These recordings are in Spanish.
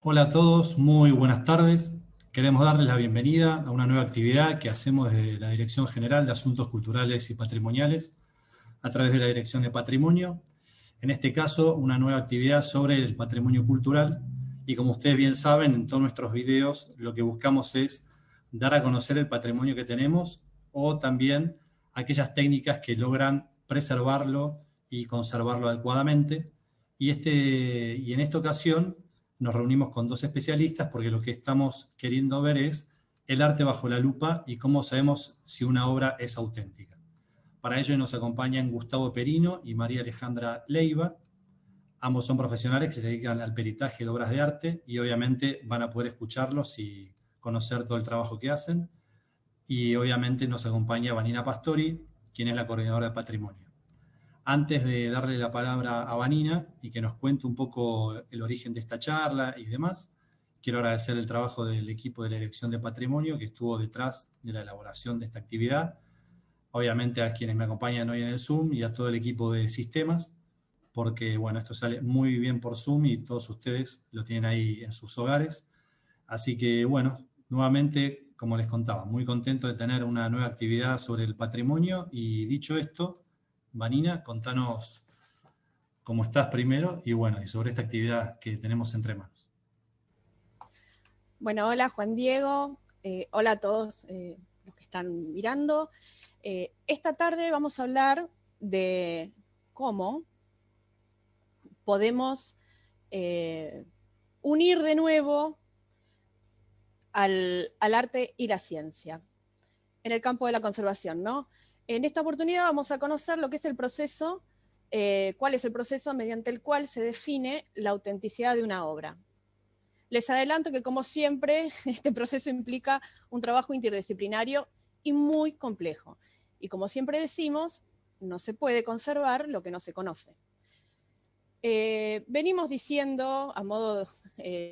Hola a todos, muy buenas tardes. Queremos darles la bienvenida a una nueva actividad que hacemos desde la Dirección General de Asuntos Culturales y Patrimoniales a través de la Dirección de Patrimonio. En este caso, una nueva actividad sobre el patrimonio cultural. Y como ustedes bien saben, en todos nuestros videos lo que buscamos es dar a conocer el patrimonio que tenemos o también aquellas técnicas que logran preservarlo y conservarlo adecuadamente. Y en esta ocasión nos reunimos con dos especialistas porque lo que estamos queriendo ver es el arte bajo la lupa y cómo sabemos si una obra es auténtica. Para ello nos acompañan Gustavo Perino y María Alejandra Leiva. Ambos son profesionales que se dedican al peritaje de obras de arte y obviamente van a poder escucharlos y conocer todo el trabajo que hacen. Y obviamente nos acompaña Vanina Pastori, quien es la coordinadora de patrimonio. Antes de darle la palabra a Vanina y que nos cuente un poco el origen de esta charla y demás, quiero agradecer el trabajo del equipo de la Dirección de Patrimonio que estuvo detrás de la elaboración de esta actividad, obviamente a quienes me acompañan hoy en el Zoom y a todo el equipo de sistemas, porque bueno, esto sale muy bien por Zoom y todos ustedes lo tienen ahí en sus hogares. Así que bueno, nuevamente, como les contaba, muy contento de tener una nueva actividad sobre el patrimonio y dicho esto, Vanina, contanos cómo estás primero y bueno, y sobre esta actividad que tenemos entre manos. Bueno, hola Juan Diego, hola a todos los que están mirando. Esta tarde vamos a hablar de cómo podemos eh, unir de nuevo al arte y la ciencia en el campo de la conservación, ¿no? En esta oportunidad vamos a conocer lo que es el proceso, cuál es el proceso mediante el cual se define la autenticidad de una obra. Les adelanto que, como siempre, este proceso implica un trabajo interdisciplinario y muy complejo. Y como siempre decimos, no se puede conservar lo que no se conoce. Venimos diciendo, a modo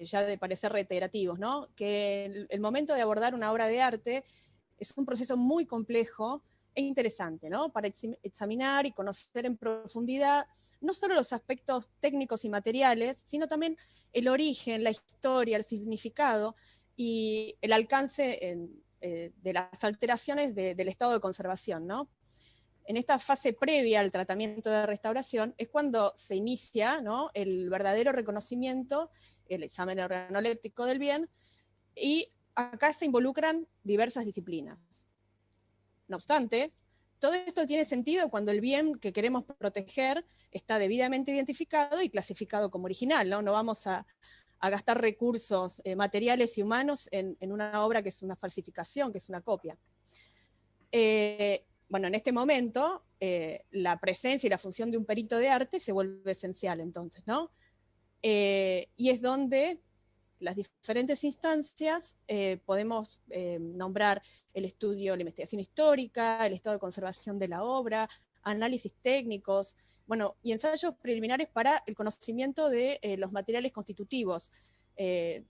ya de parecer reiterativos, ¿no?, que el momento de abordar una obra de arte es un proceso muy complejo e interesante, ¿no?, para examinar y conocer en profundidad no solo los aspectos técnicos y materiales, sino también el origen, la historia, el significado y el alcance de las alteraciones del estado de conservación, ¿no? En esta fase previa al tratamiento de restauración es cuando se inicia, ¿no?, el verdadero reconocimiento, el examen organoléptico del bien, y acá se involucran diversas disciplinas. No obstante, todo esto tiene sentido cuando el bien que queremos proteger está debidamente identificado y clasificado como original, ¿no? No vamos a gastar recursos materiales y humanos en una obra que es una falsificación, que es una copia. Bueno, en este momento, la presencia y la función de un perito de arte se vuelve esencial, entonces, ¿no? Y es donde las diferentes instancias podemos nombrar el estudio, la investigación histórica, el estado de conservación de la obra, análisis técnicos, bueno, y ensayos preliminares para el conocimiento de los materiales constitutivos,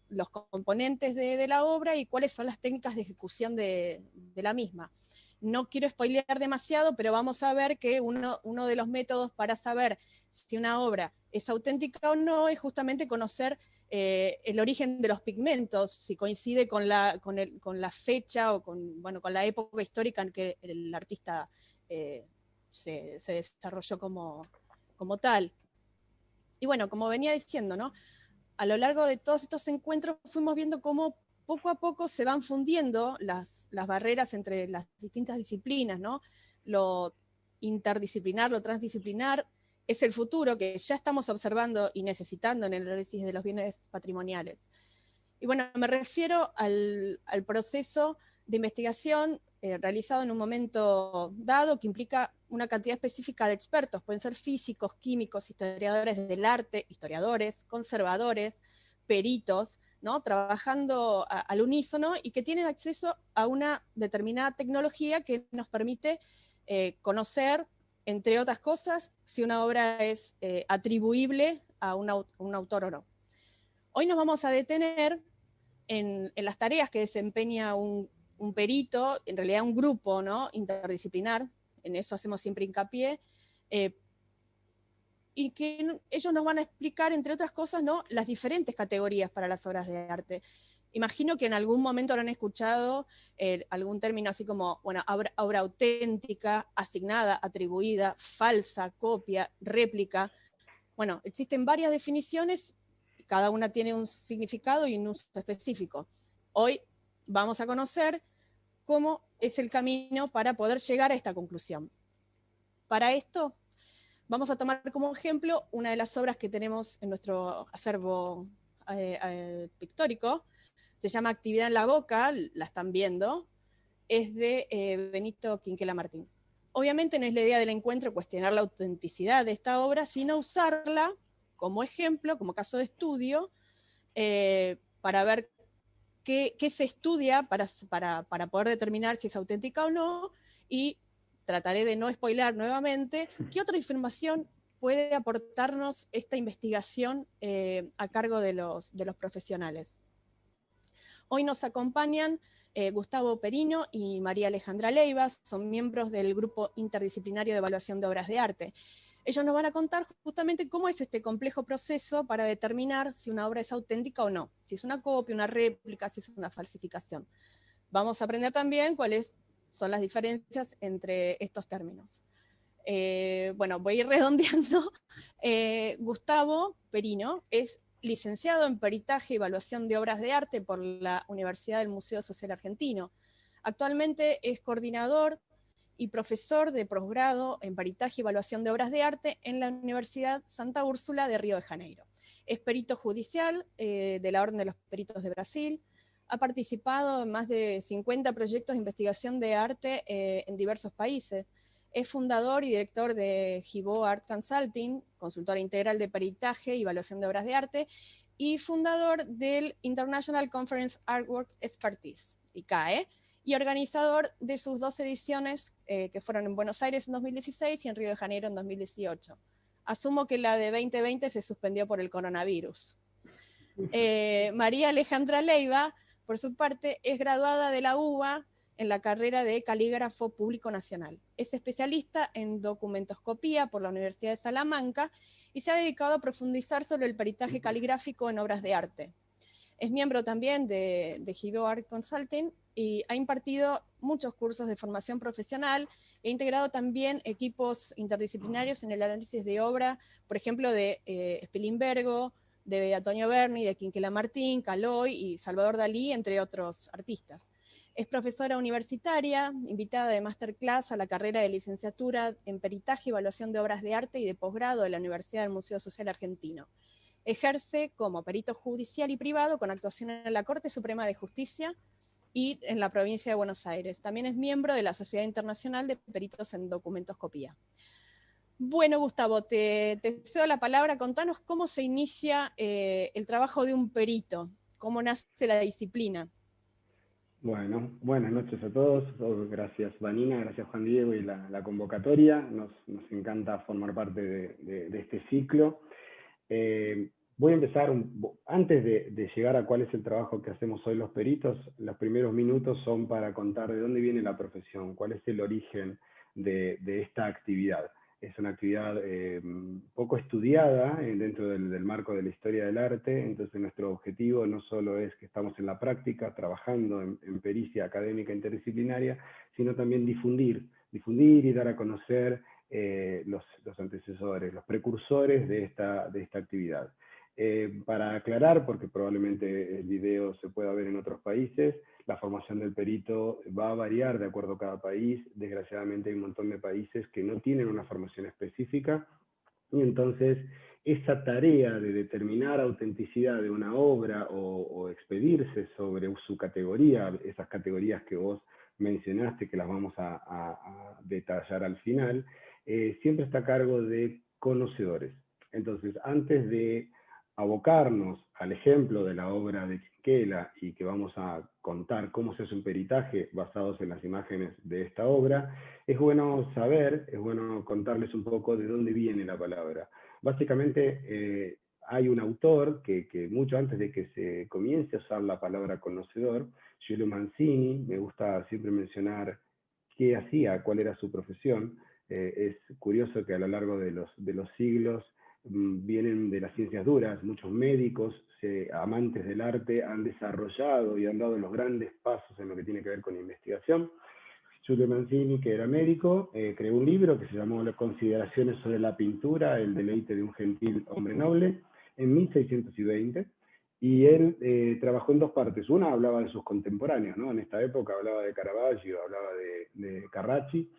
los componentes de la obra y cuáles son las técnicas de ejecución de la misma. No quiero spoilear demasiado, pero vamos a ver que uno de los métodos para saber si una obra es auténtica o no es justamente conocer el origen de los pigmentos, si coincide con la fecha o con la época histórica en que el artista se desarrolló como tal. Y bueno, como venía diciendo, ¿no?, a lo largo de todos estos encuentros fuimos viendo cómo poco a poco se van fundiendo las barreras entre las distintas disciplinas, ¿no? Lo interdisciplinar, lo transdisciplinar, es el futuro que ya estamos observando y necesitando en el análisis de los bienes patrimoniales. Y bueno, me refiero al proceso de investigación realizado en un momento dado que implica una cantidad específica de expertos, pueden ser físicos, químicos, historiadores del arte, historiadores, conservadores, peritos, ¿no?, trabajando al unísono y que tienen acceso a una determinada tecnología que nos permite conocer, entre otras cosas, si una obra es atribuible a un autor o no. Hoy nos vamos a detener en las tareas que desempeña un perito, en realidad un grupo, ¿no?, interdisciplinar, en eso hacemos siempre hincapié, y que ellos nos van a explicar, entre otras cosas, ¿no?, las diferentes categorías para las obras de arte. Imagino que en algún momento habrán escuchado algún término así como, bueno, obra auténtica, asignada, atribuida, falsa, copia, réplica. Bueno, existen varias definiciones, cada una tiene un significado y un uso específico. Hoy vamos a conocer cómo es el camino para poder llegar a esta conclusión. Para esto, vamos a tomar como ejemplo una de las obras que tenemos en nuestro acervo pictórico. Se llama Actividad en la Boca, la están viendo, es de Benito Quinquela Martín. Obviamente no es la idea del encuentro cuestionar la autenticidad de esta obra, sino usarla como ejemplo, como caso de estudio, para ver qué se estudia para poder determinar si es auténtica o no, y trataré de no spoiler nuevamente, qué otra información puede aportarnos esta investigación a cargo de los profesionales. Hoy nos acompañan Gustavo Perino y María Alejandra Leiva, son miembros del Grupo Interdisciplinario de Evaluación de Obras de Arte. Ellos nos van a contar justamente cómo es este complejo proceso para determinar si una obra es auténtica o no, si es una copia, una réplica, si es una falsificación. Vamos a aprender también cuáles son las diferencias entre estos términos. Bueno, voy a ir redondeando. Gustavo Perino es licenciado en Peritaje y Evaluación de Obras de Arte por la Universidad del Museo Social Argentino. Actualmente es coordinador y profesor de posgrado en Peritaje y Evaluación de Obras de Arte en la Universidad Santa Úrsula de Río de Janeiro. Es perito judicial de la Orden de los Peritos de Brasil. Ha participado en más de 50 proyectos de investigación de arte en diversos países. Es fundador y director de Gibaud Art Consulting, consultora integral de peritaje y evaluación de obras de arte, y fundador del International Conference Artwork Expertise, ICAE, y organizador de sus 2 ediciones que fueron en Buenos Aires en 2016 y en Río de Janeiro en 2018. Asumo que la de 2020 se suspendió por el coronavirus. María Alejandra Leiva, por su parte, es graduada de la UBA en la carrera de Calígrafo Público Nacional. Es especialista en documentoscopía por la Universidad de Salamanca y se ha dedicado a profundizar sobre el peritaje caligráfico en obras de arte. Es miembro también de Gibaud Art Consulting y ha impartido muchos cursos de formación profesional e integrado también equipos interdisciplinarios en el análisis de obra, por ejemplo, de Spilimbergo, de Antonio Berni, de Quinquela Martín, Caloi y Salvador Dalí, entre otros artistas. Es profesora universitaria, invitada de masterclass a la carrera de licenciatura en Peritaje y Evaluación de Obras de Arte y de posgrado de la Universidad del Museo Social Argentino. Ejerce como perito judicial y privado con actuación en la Corte Suprema de Justicia y en la provincia de Buenos Aires. También es miembro de la Sociedad Internacional de Peritos en Documentoscopía. Bueno, Gustavo, te cedo la palabra. Contanos cómo se inicia el trabajo de un perito, cómo nace la disciplina. Bueno, buenas noches a todos. Gracias Vanina, gracias Juan Diego y la convocatoria. Nos encanta formar parte de este ciclo. Voy a empezar, antes de llegar a cuál es el trabajo que hacemos hoy los peritos, los primeros minutos son para contar de dónde viene la profesión, cuál es el origen de esta actividad. Es una actividad poco estudiada dentro del marco de la historia del arte, entonces nuestro objetivo no solo es que estamos en la práctica, trabajando en pericia académica interdisciplinaria, sino también difundir y dar a conocer los antecesores, los precursores de esta actividad. Para aclarar, porque probablemente el video se pueda ver en otros países, la formación del perito va a variar de acuerdo a cada país. Desgraciadamente hay un montón de países que no tienen una formación específica, y entonces esa tarea de determinar autenticidad de una obra o expedirse sobre su categoría, esas categorías que vos mencionaste, que las vamos a detallar al final, siempre está a cargo de conocedores. Entonces, antes de abocarnos al ejemplo de la obra de Quinquela y que vamos a contar cómo se hace un peritaje basados en las imágenes de esta obra, es bueno saber, es bueno contarles un poco de dónde viene la palabra. Básicamente hay un autor que mucho antes de que se comience a usar la palabra conocedor, Giulio Mancini, me gusta siempre mencionar qué hacía, cuál era su profesión. Es curioso que a lo largo de los siglos vienen de las ciencias duras. Muchos médicos, amantes del arte, han desarrollado y han dado los grandes pasos en lo que tiene que ver con investigación. Giulio Mancini, que era médico, creó un libro que se llamó Las consideraciones sobre la pintura, el deleite de un gentil hombre noble, en 1620, y él trabajó en dos partes. Una hablaba de sus contemporáneos, ¿no? En esta época hablaba de Caravaggio, hablaba de Carracci,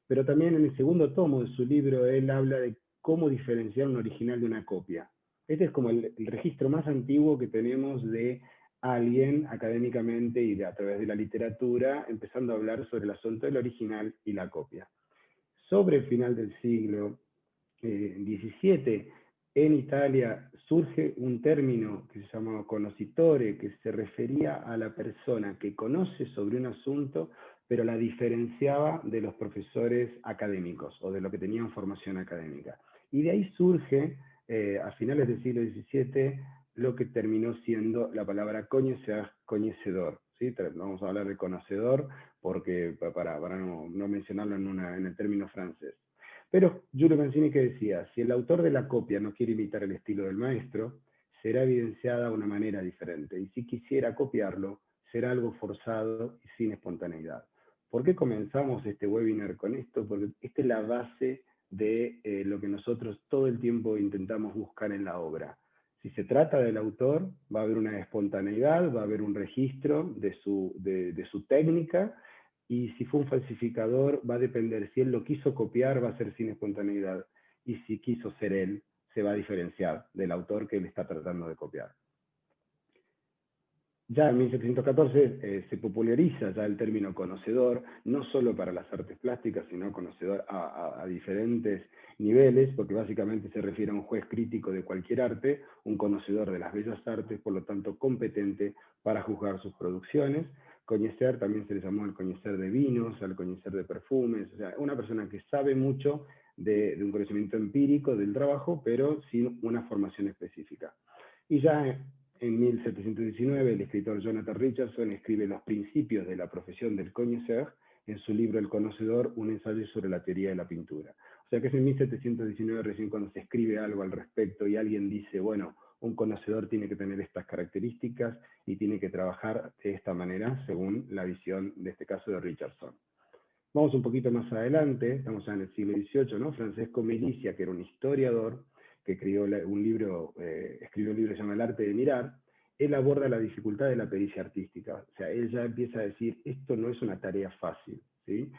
pero también en el segundo tomo de su libro él habla de cómo diferenciar un original de una copia. Este es como el registro más antiguo que tenemos de alguien académicamente y a través de la literatura empezando a hablar sobre el asunto del original y la copia. Sobre el final del siglo XVII, en Italia surge un término que se llama conoscitore, que se refería a la persona que conoce sobre un asunto, pero la diferenciaba de los profesores académicos o de los que tenían formación académica. Y de ahí surge, a finales del siglo XVII, lo que terminó siendo la palabra conocedor. ¿Sí? Vamos a hablar de conocedor porque, para no mencionarlo en el término francés. Pero Giulio Mancini, que decía, si el autor de la copia no quiere imitar el estilo del maestro, será evidenciada de una manera diferente, y si quisiera copiarlo, será algo forzado y sin espontaneidad. ¿Por qué comenzamos este webinar con esto? Porque esta es la base de lo que nosotros todo el tiempo intentamos buscar en la obra. Si se trata del autor, va a haber una espontaneidad, va a haber un registro de su técnica, y si fue un falsificador, va a depender. Si él lo quiso copiar, va a ser sin espontaneidad, y si quiso ser él, se va a diferenciar del autor que él está tratando de copiar. Ya en 1714 se populariza ya el término conocedor, no solo para las artes plásticas, sino conocedor a diferentes niveles, porque básicamente se refiere a un juez crítico de cualquier arte, un conocedor de las bellas artes, por lo tanto competente para juzgar sus producciones. Conocer también se le llamó al conocer de vinos, al conocer de perfumes, o sea, una persona que sabe mucho de un conocimiento empírico del trabajo, pero sin una formación específica. Y ya en 1719, el escritor Jonathan Richardson escribe los principios de la profesión del connoisseur en su libro El conocedor, un ensayo sobre la teoría de la pintura. O sea que es en 1719 recién cuando se escribe algo al respecto y alguien dice, bueno, un conocedor tiene que tener estas características y tiene que trabajar de esta manera según la visión, de este caso, de Richardson. Vamos un poquito más adelante, estamos ya en el siglo XVIII, ¿no? Francesco Melizia, que era un historiador, que escribió un libro que se llama El arte de mirar, él aborda la dificultad de la pericia artística. O sea, él ya empieza a decir, esto no es una tarea fácil, ¿sí?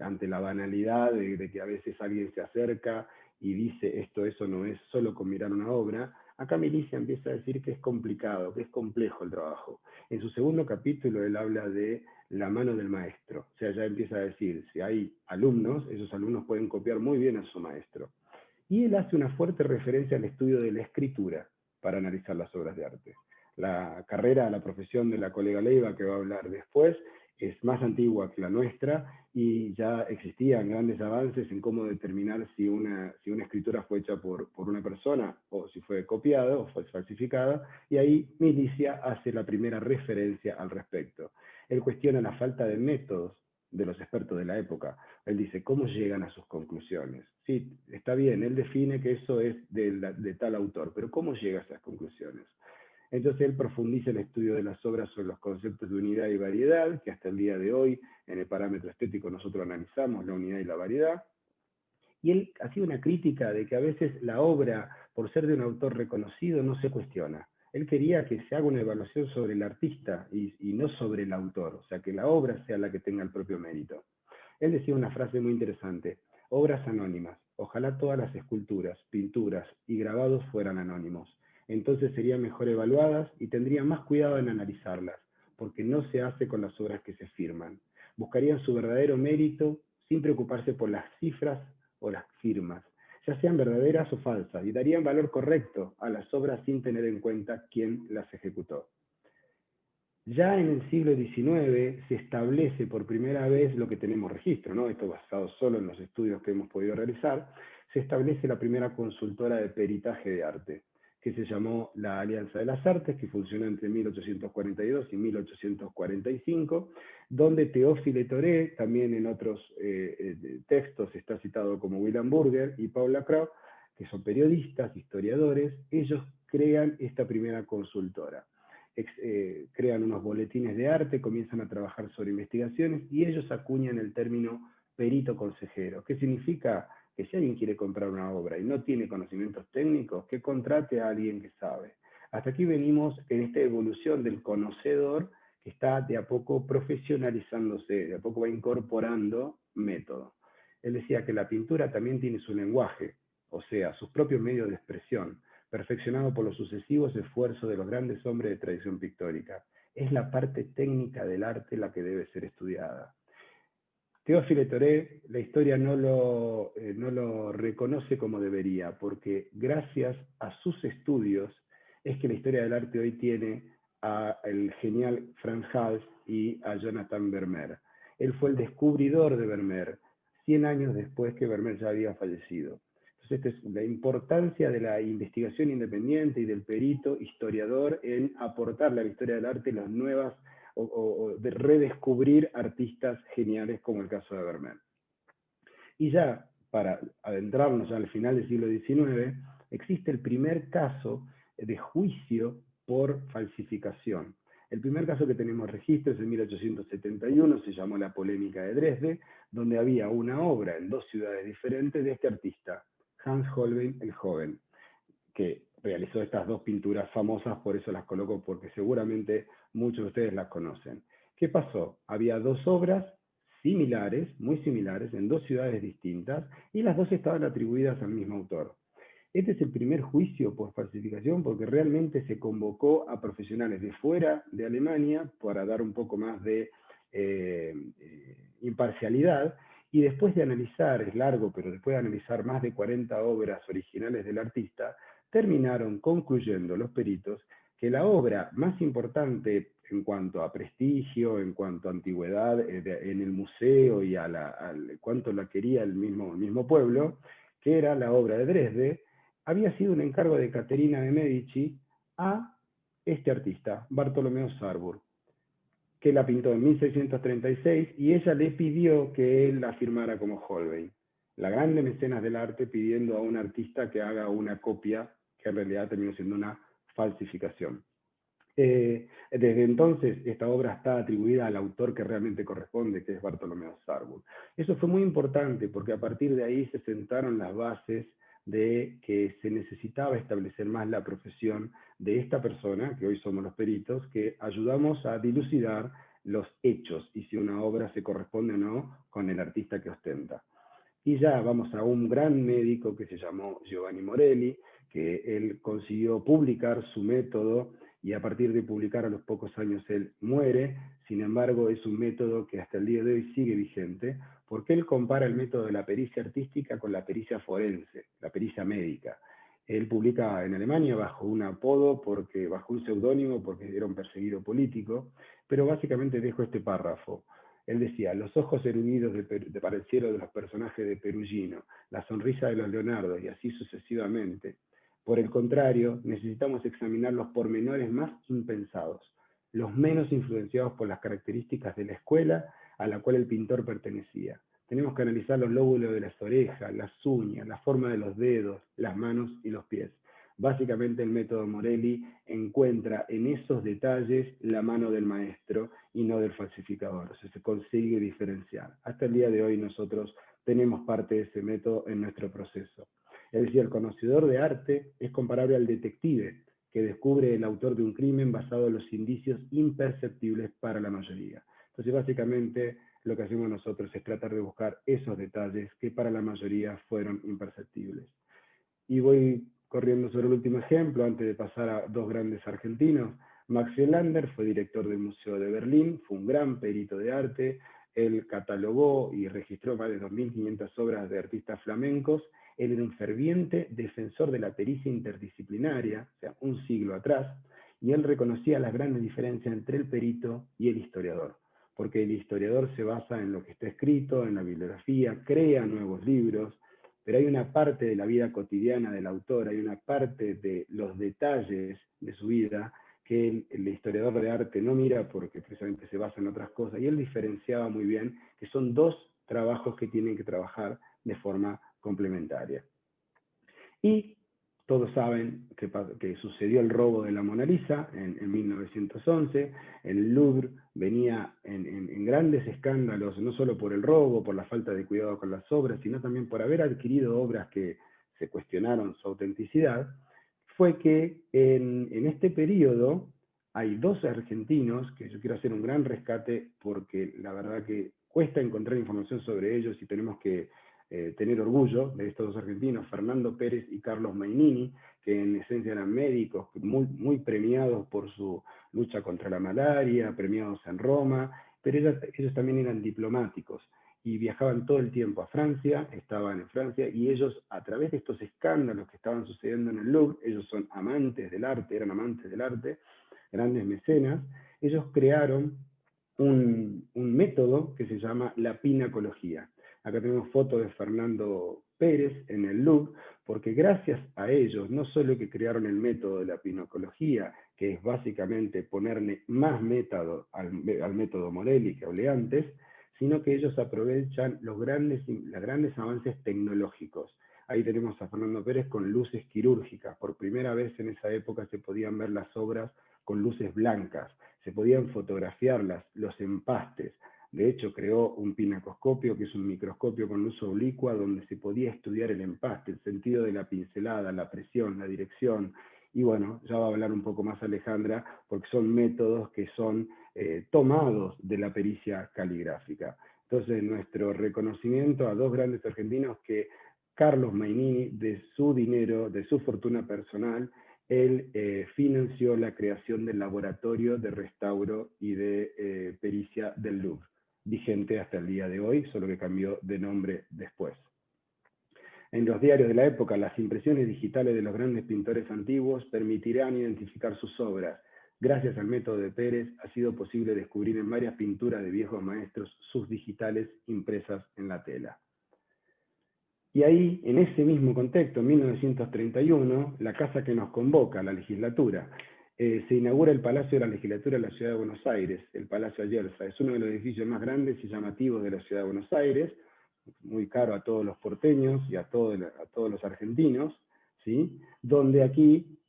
Ante la banalidad de que a veces alguien se acerca y dice, eso no es solo con mirar una obra, acá Melizia empieza a decir que es complicado, que es complejo el trabajo. En su segundo capítulo él habla de la mano del maestro. O sea, ya empieza a decir, si hay alumnos, esos alumnos pueden copiar muy bien a su maestro. Y él hace una fuerte referencia al estudio de la escritura para analizar las obras de arte. La carrera, la profesión de la colega Leiva, que va a hablar después, es más antigua que la nuestra y ya existían grandes avances en cómo determinar si una escritura fue hecha por una persona o si fue copiada o fue falsificada, y ahí Melizia hace la primera referencia al respecto. Él cuestiona la falta de métodos de los expertos de la época. Él dice, ¿cómo llegan a sus conclusiones? Sí, está bien, él define que eso es de tal autor, pero ¿cómo llega a esas conclusiones? Entonces él profundiza el estudio de las obras sobre los conceptos de unidad y variedad, que hasta el día de hoy, en el parámetro estético, nosotros analizamos la unidad y la variedad. Y él hacía una crítica de que a veces la obra, por ser de un autor reconocido, no se cuestiona. Él quería que se haga una evaluación sobre el artista y no sobre el autor, o sea, que la obra sea la que tenga el propio mérito. Él decía una frase muy interesante, obras anónimas, ojalá todas las esculturas, pinturas y grabados fueran anónimos. Entonces serían mejor evaluadas y tendrían más cuidado en analizarlas, porque no se hace con las obras que se firman. Buscarían su verdadero mérito sin preocuparse por las cifras o las firmas, ya sean verdaderas o falsas, y darían valor correcto a las obras sin tener en cuenta quién las ejecutó. Ya en el siglo XIX se establece por primera vez lo que tenemos registro, ¿no? Esto basado solo en los estudios que hemos podido realizar, se establece la primera consultora de peritaje de arte, que se llamó la Alianza de las Artes, que funcionó entre 1842 y 1845, donde Théophile Thoré, también en otros textos está citado como William Burger, y Paul Lacroix, que son periodistas, historiadores, ellos crean esta primera consultora. Crean unos boletines de arte, comienzan a trabajar sobre investigaciones y ellos acuñan el término perito consejero. ¿Qué significa? Que si alguien quiere comprar una obra y no tiene conocimientos técnicos, que contrate a alguien que sabe. Hasta aquí venimos en esta evolución del conocedor que está de a poco profesionalizándose, de a poco va incorporando método. Él decía que la pintura también tiene su lenguaje, o sea, sus propios medios de expresión, perfeccionado por los sucesivos esfuerzos de los grandes hombres de tradición pictórica. Es la parte técnica del arte la que debe ser estudiada. Théophile Thoré, la historia no lo reconoce como debería, porque gracias a sus estudios es que la historia del arte hoy tiene al genial Frans Hals y a Jonathan Vermeer. Él fue el descubridor de Vermeer, 100 años después que Vermeer ya había fallecido. Entonces, esta es la importancia de la investigación independiente y del perito historiador en aportarle a la historia del arte las nuevas o de redescubrir artistas geniales como el caso de Vermeer. Y ya, para adentrarnos al final del siglo XIX, existe el primer caso de juicio por falsificación. El primer caso que tenemos registro es en 1871, se llamó la polémica de Dresde, donde había una obra en dos ciudades diferentes de este artista, Hans Holbein el Joven, que realizó estas dos pinturas famosas, por eso las coloco, porque seguramente muchos de ustedes las conocen. ¿Qué pasó? Había dos obras similares, muy similares, en dos ciudades distintas, y las dos estaban atribuidas al mismo autor. Este es el primer juicio por falsificación, porque realmente se convocó a profesionales de fuera de Alemania para dar un poco más de imparcialidad, y después de analizar, es largo, pero después de analizar más de 40 obras originales del artista, terminaron concluyendo los peritos que la obra más importante en cuanto a prestigio, en cuanto a antigüedad en el museo y cuánto la quería el mismo pueblo, que era la obra de Dresde, había sido un encargo de Caterina de Medici a este artista, Bartolomeo Sarburg, que la pintó en 1636 y ella le pidió que él la firmara como Holbein. La grande mecenas del arte pidiendo a un artista que haga una copia que en realidad terminó siendo una falsificación. Desde entonces esta obra está atribuida al autor que realmente corresponde, que es Bartolomeo Sarburg. Eso fue muy importante porque a partir de ahí se sentaron las bases de que se necesitaba establecer más la profesión de esta persona, que hoy somos los peritos, que ayudamos a dilucidar los hechos y si una obra se corresponde o no con el artista que ostenta. Y ya vamos a un gran médico que se llamó Giovanni Morelli, que él consiguió publicar su método y a partir de publicar a los pocos años él muere. Sin embargo, es un método que hasta el día de hoy sigue vigente, porque él compara el método de la pericia artística con la pericia forense, la pericia médica. Él publica en Alemania bajo un apodo, bajo un seudónimo, porque era un perseguido político, pero básicamente dejo este párrafo. Él decía, los ojos erguidos para el cielo de los personajes de Perugino, la sonrisa de los Leonardo y así sucesivamente. Por el contrario, necesitamos examinar los pormenores más impensados, los menos influenciados por las características de la escuela a la cual el pintor pertenecía. Tenemos que analizar los lóbulos de las orejas, las uñas, la forma de los dedos, las manos y los pies. Básicamente el método Morelli encuentra en esos detalles la mano del maestro y no del falsificador. O sea, se consigue diferenciar. Hasta el día de hoy nosotros tenemos parte de ese método en nuestro proceso. Es decir, el conocedor de arte es comparable al detective que descubre el autor de un crimen basado en los indicios imperceptibles para la mayoría. Entonces, básicamente, lo que hacemos nosotros es tratar de buscar esos detalles que para la mayoría fueron imperceptibles. Y voy corriendo sobre el último ejemplo, antes de pasar a dos grandes argentinos. Max Lander fue director del Museo de Berlín, fue un gran perito de arte, él catalogó y registró más de 2.500 obras de artistas flamencos. Él era un ferviente defensor de la pericia interdisciplinaria, o sea, un siglo atrás, y él reconocía las grandes diferencias entre el perito y el historiador, porque el historiador se basa en lo que está escrito, en la bibliografía, crea nuevos libros, pero hay una parte de la vida cotidiana del autor, hay una parte de los detalles de su vida que el historiador de arte no mira porque precisamente se basa en otras cosas, y él diferenciaba muy bien que son dos trabajos que tienen que trabajar de forma complementaria. Y todos saben que sucedió el robo de la Mona Lisa en 1911. El Louvre venía en grandes escándalos, no solo por el robo, por la falta de cuidado con las obras, sino también por haber adquirido obras que se cuestionaron su autenticidad. Fue que en este periodo hay dos argentinos, que yo quiero hacer un gran rescate, porque la verdad que cuesta encontrar información sobre ellos y tenemos que tener orgullo de estos dos argentinos, Fernando Pérez y Carlos Mainini, que en esencia eran médicos muy premiados por su lucha contra la malaria, premiados en Roma, pero ellos también eran diplomáticos y viajaban todo el tiempo a Francia, estaban en Francia, y ellos, a través de estos escándalos que estaban sucediendo en el Louvre, ellos son amantes del arte, eran amantes del arte, grandes mecenas, ellos crearon un método que se llama la pinacología. Acá tenemos fotos de Fernando Pérez en el Louvre, porque gracias a ellos, no solo que crearon el método de la pinacología, que es básicamente ponerle más método al método Morelli que hablé antes, sino que ellos aprovechan los grandes avances tecnológicos. Ahí tenemos a Fernando Pérez con luces quirúrgicas. Por primera vez en esa época se podían ver las obras con luces blancas, se podían fotografiar los empastes. De hecho, creó un pinacoscopio, que es un microscopio con luz oblicua, donde se podía estudiar el empaste, el sentido de la pincelada, la presión, la dirección. Y bueno, ya va a hablar un poco más Alejandra, porque son métodos que son tomados de la pericia caligráfica. Entonces, nuestro reconocimiento a dos grandes argentinos que Carlos Mainini, de su dinero, de su fortuna personal, él financió la creación del laboratorio de restauro y de pericia del Louvre, vigente hasta el día de hoy, solo que cambió de nombre después. En los diarios de la época, las impresiones digitales de los grandes pintores antiguos permitirán identificar sus obras. Gracias al método de Pérez, ha sido posible descubrir en varias pinturas de viejos maestros sus digitales impresas en la tela. Y ahí, en ese mismo contexto, en 1931, la casa que nos convoca, la legislatura, se inaugura el Palacio de la Legislatura de la Ciudad de Buenos Aires, el Palacio Ayerza. Es uno de los edificios más grandes y llamativos de la Ciudad de Buenos Aires, muy caro a todos los porteños y a todos los argentinos, ¿sí? Donde aquí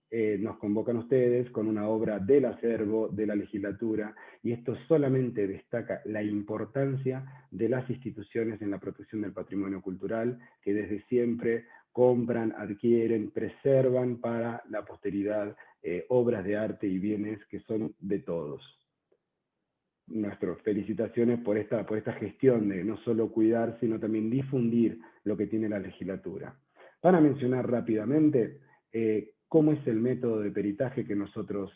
nos convocan ustedes con una obra del acervo de la legislatura, y esto solamente destaca la importancia de las instituciones en la protección del patrimonio cultural, que desde siempre compran, adquieren, preservan para la posteridad obras de arte y bienes que son de todos. Nuestras felicitaciones por esta gestión de no solo cuidar, sino también difundir lo que tiene la legislatura. Para mencionar rápidamente cómo es el método de peritaje que nosotros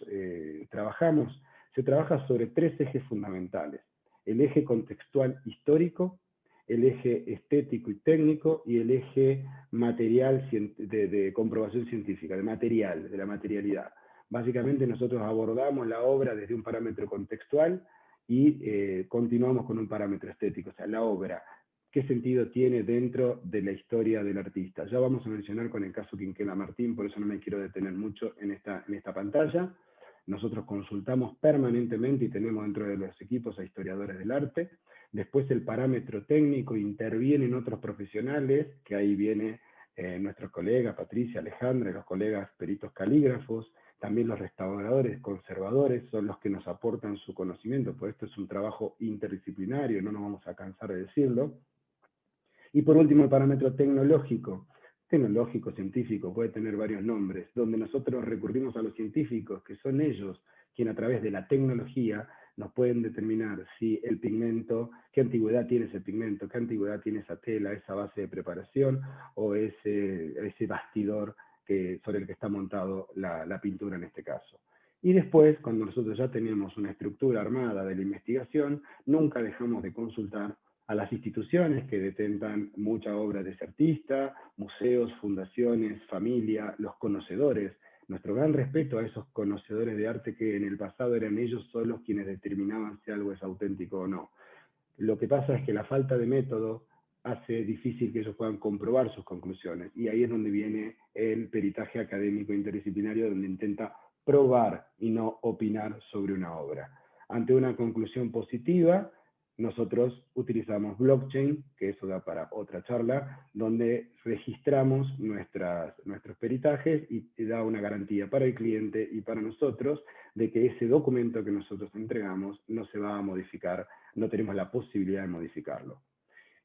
trabajamos, se trabaja sobre tres ejes fundamentales: el eje contextual histórico, el eje estético y técnico, y el eje material de comprobación científica, de la materialidad. Básicamente nosotros abordamos la obra desde un parámetro contextual y continuamos con un parámetro estético, o sea, la obra, qué sentido tiene dentro de la historia del artista. Ya vamos a mencionar con el caso Quinquela Martín, por eso no me quiero detener mucho en esta pantalla. Nosotros consultamos permanentemente y tenemos dentro de los equipos a historiadores del arte. Después el parámetro técnico, intervienen otros profesionales, que ahí viene nuestros colegas, Patricia, Alejandra, los colegas peritos calígrafos, también los restauradores, conservadores, son los que nos aportan su conocimiento, pues esto es un trabajo interdisciplinario, no nos vamos a cansar de decirlo. Y por último, el parámetro tecnológico, científico, puede tener varios nombres, donde nosotros recurrimos a los científicos, que son ellos quienes a través de la tecnología nos pueden determinar si el pigmento, qué antigüedad tiene ese pigmento, qué antigüedad tiene esa tela, esa base de preparación, o ese bastidor sobre el que está montado la pintura en este caso. Y después, cuando nosotros ya tenemos una estructura armada de la investigación, nunca dejamos de consultar a las instituciones que detentan mucha obra de ese artista, museos, fundaciones, familia, los conocedores. Nuestro gran respeto a esos conocedores de arte, que en el pasado eran ellos solos quienes determinaban si algo es auténtico o no. Lo que pasa es que la falta de método hace difícil que ellos puedan comprobar sus conclusiones, y ahí es donde viene el peritaje académico interdisciplinario, donde intenta probar y no opinar sobre una obra. Ante una conclusión positiva, nosotros utilizamos blockchain, que eso da para otra charla, donde registramos nuestros peritajes y da una garantía para el cliente y para nosotros de que ese documento que nosotros entregamos no se va a modificar, no tenemos la posibilidad de modificarlo.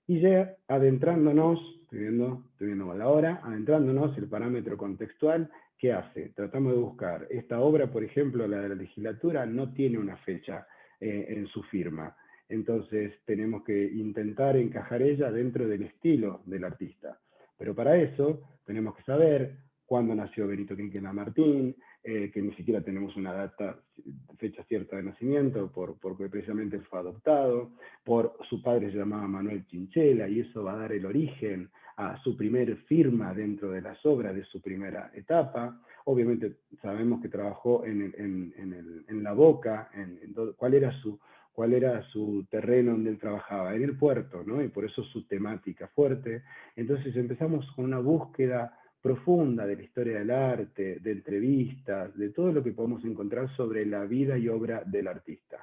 Y ya adentrándonos, estoy viendo la hora, adentrándonos el parámetro contextual, ¿qué hace? Tratamos de buscar. Esta obra, por ejemplo, la de la legislatura, no tiene una fecha en su firma. Entonces tenemos que intentar encajar ella dentro del estilo del artista. Pero para eso tenemos que saber cuándo nació Benito Quinquela Martín, que ni siquiera tenemos una fecha cierta de nacimiento, porque precisamente fue adoptado, por su padre se llamaba Manuel Chinchela, y eso va a dar el origen a su primer firma dentro de las obras de su primera etapa. Obviamente sabemos que trabajó en la Boca, cuál era su terreno donde él trabajaba, en el puerto, ¿no? Y por eso su temática fuerte. Entonces empezamos con una búsqueda profunda de la historia del arte, de entrevistas, de todo lo que podemos encontrar sobre la vida y obra del artista.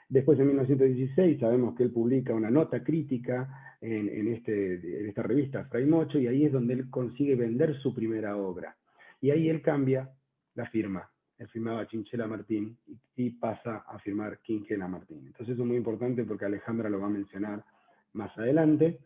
Después, en 1916, sabemos que él publica una nota crítica en esta revista, Fray Mocho, y ahí es donde él consigue vender su primera obra. Y ahí él cambia la firma. Él firmaba Chinchela Martín y pasa a firmar Quinquela Martín. Entonces eso es muy importante porque Alejandra lo va a mencionar más adelante.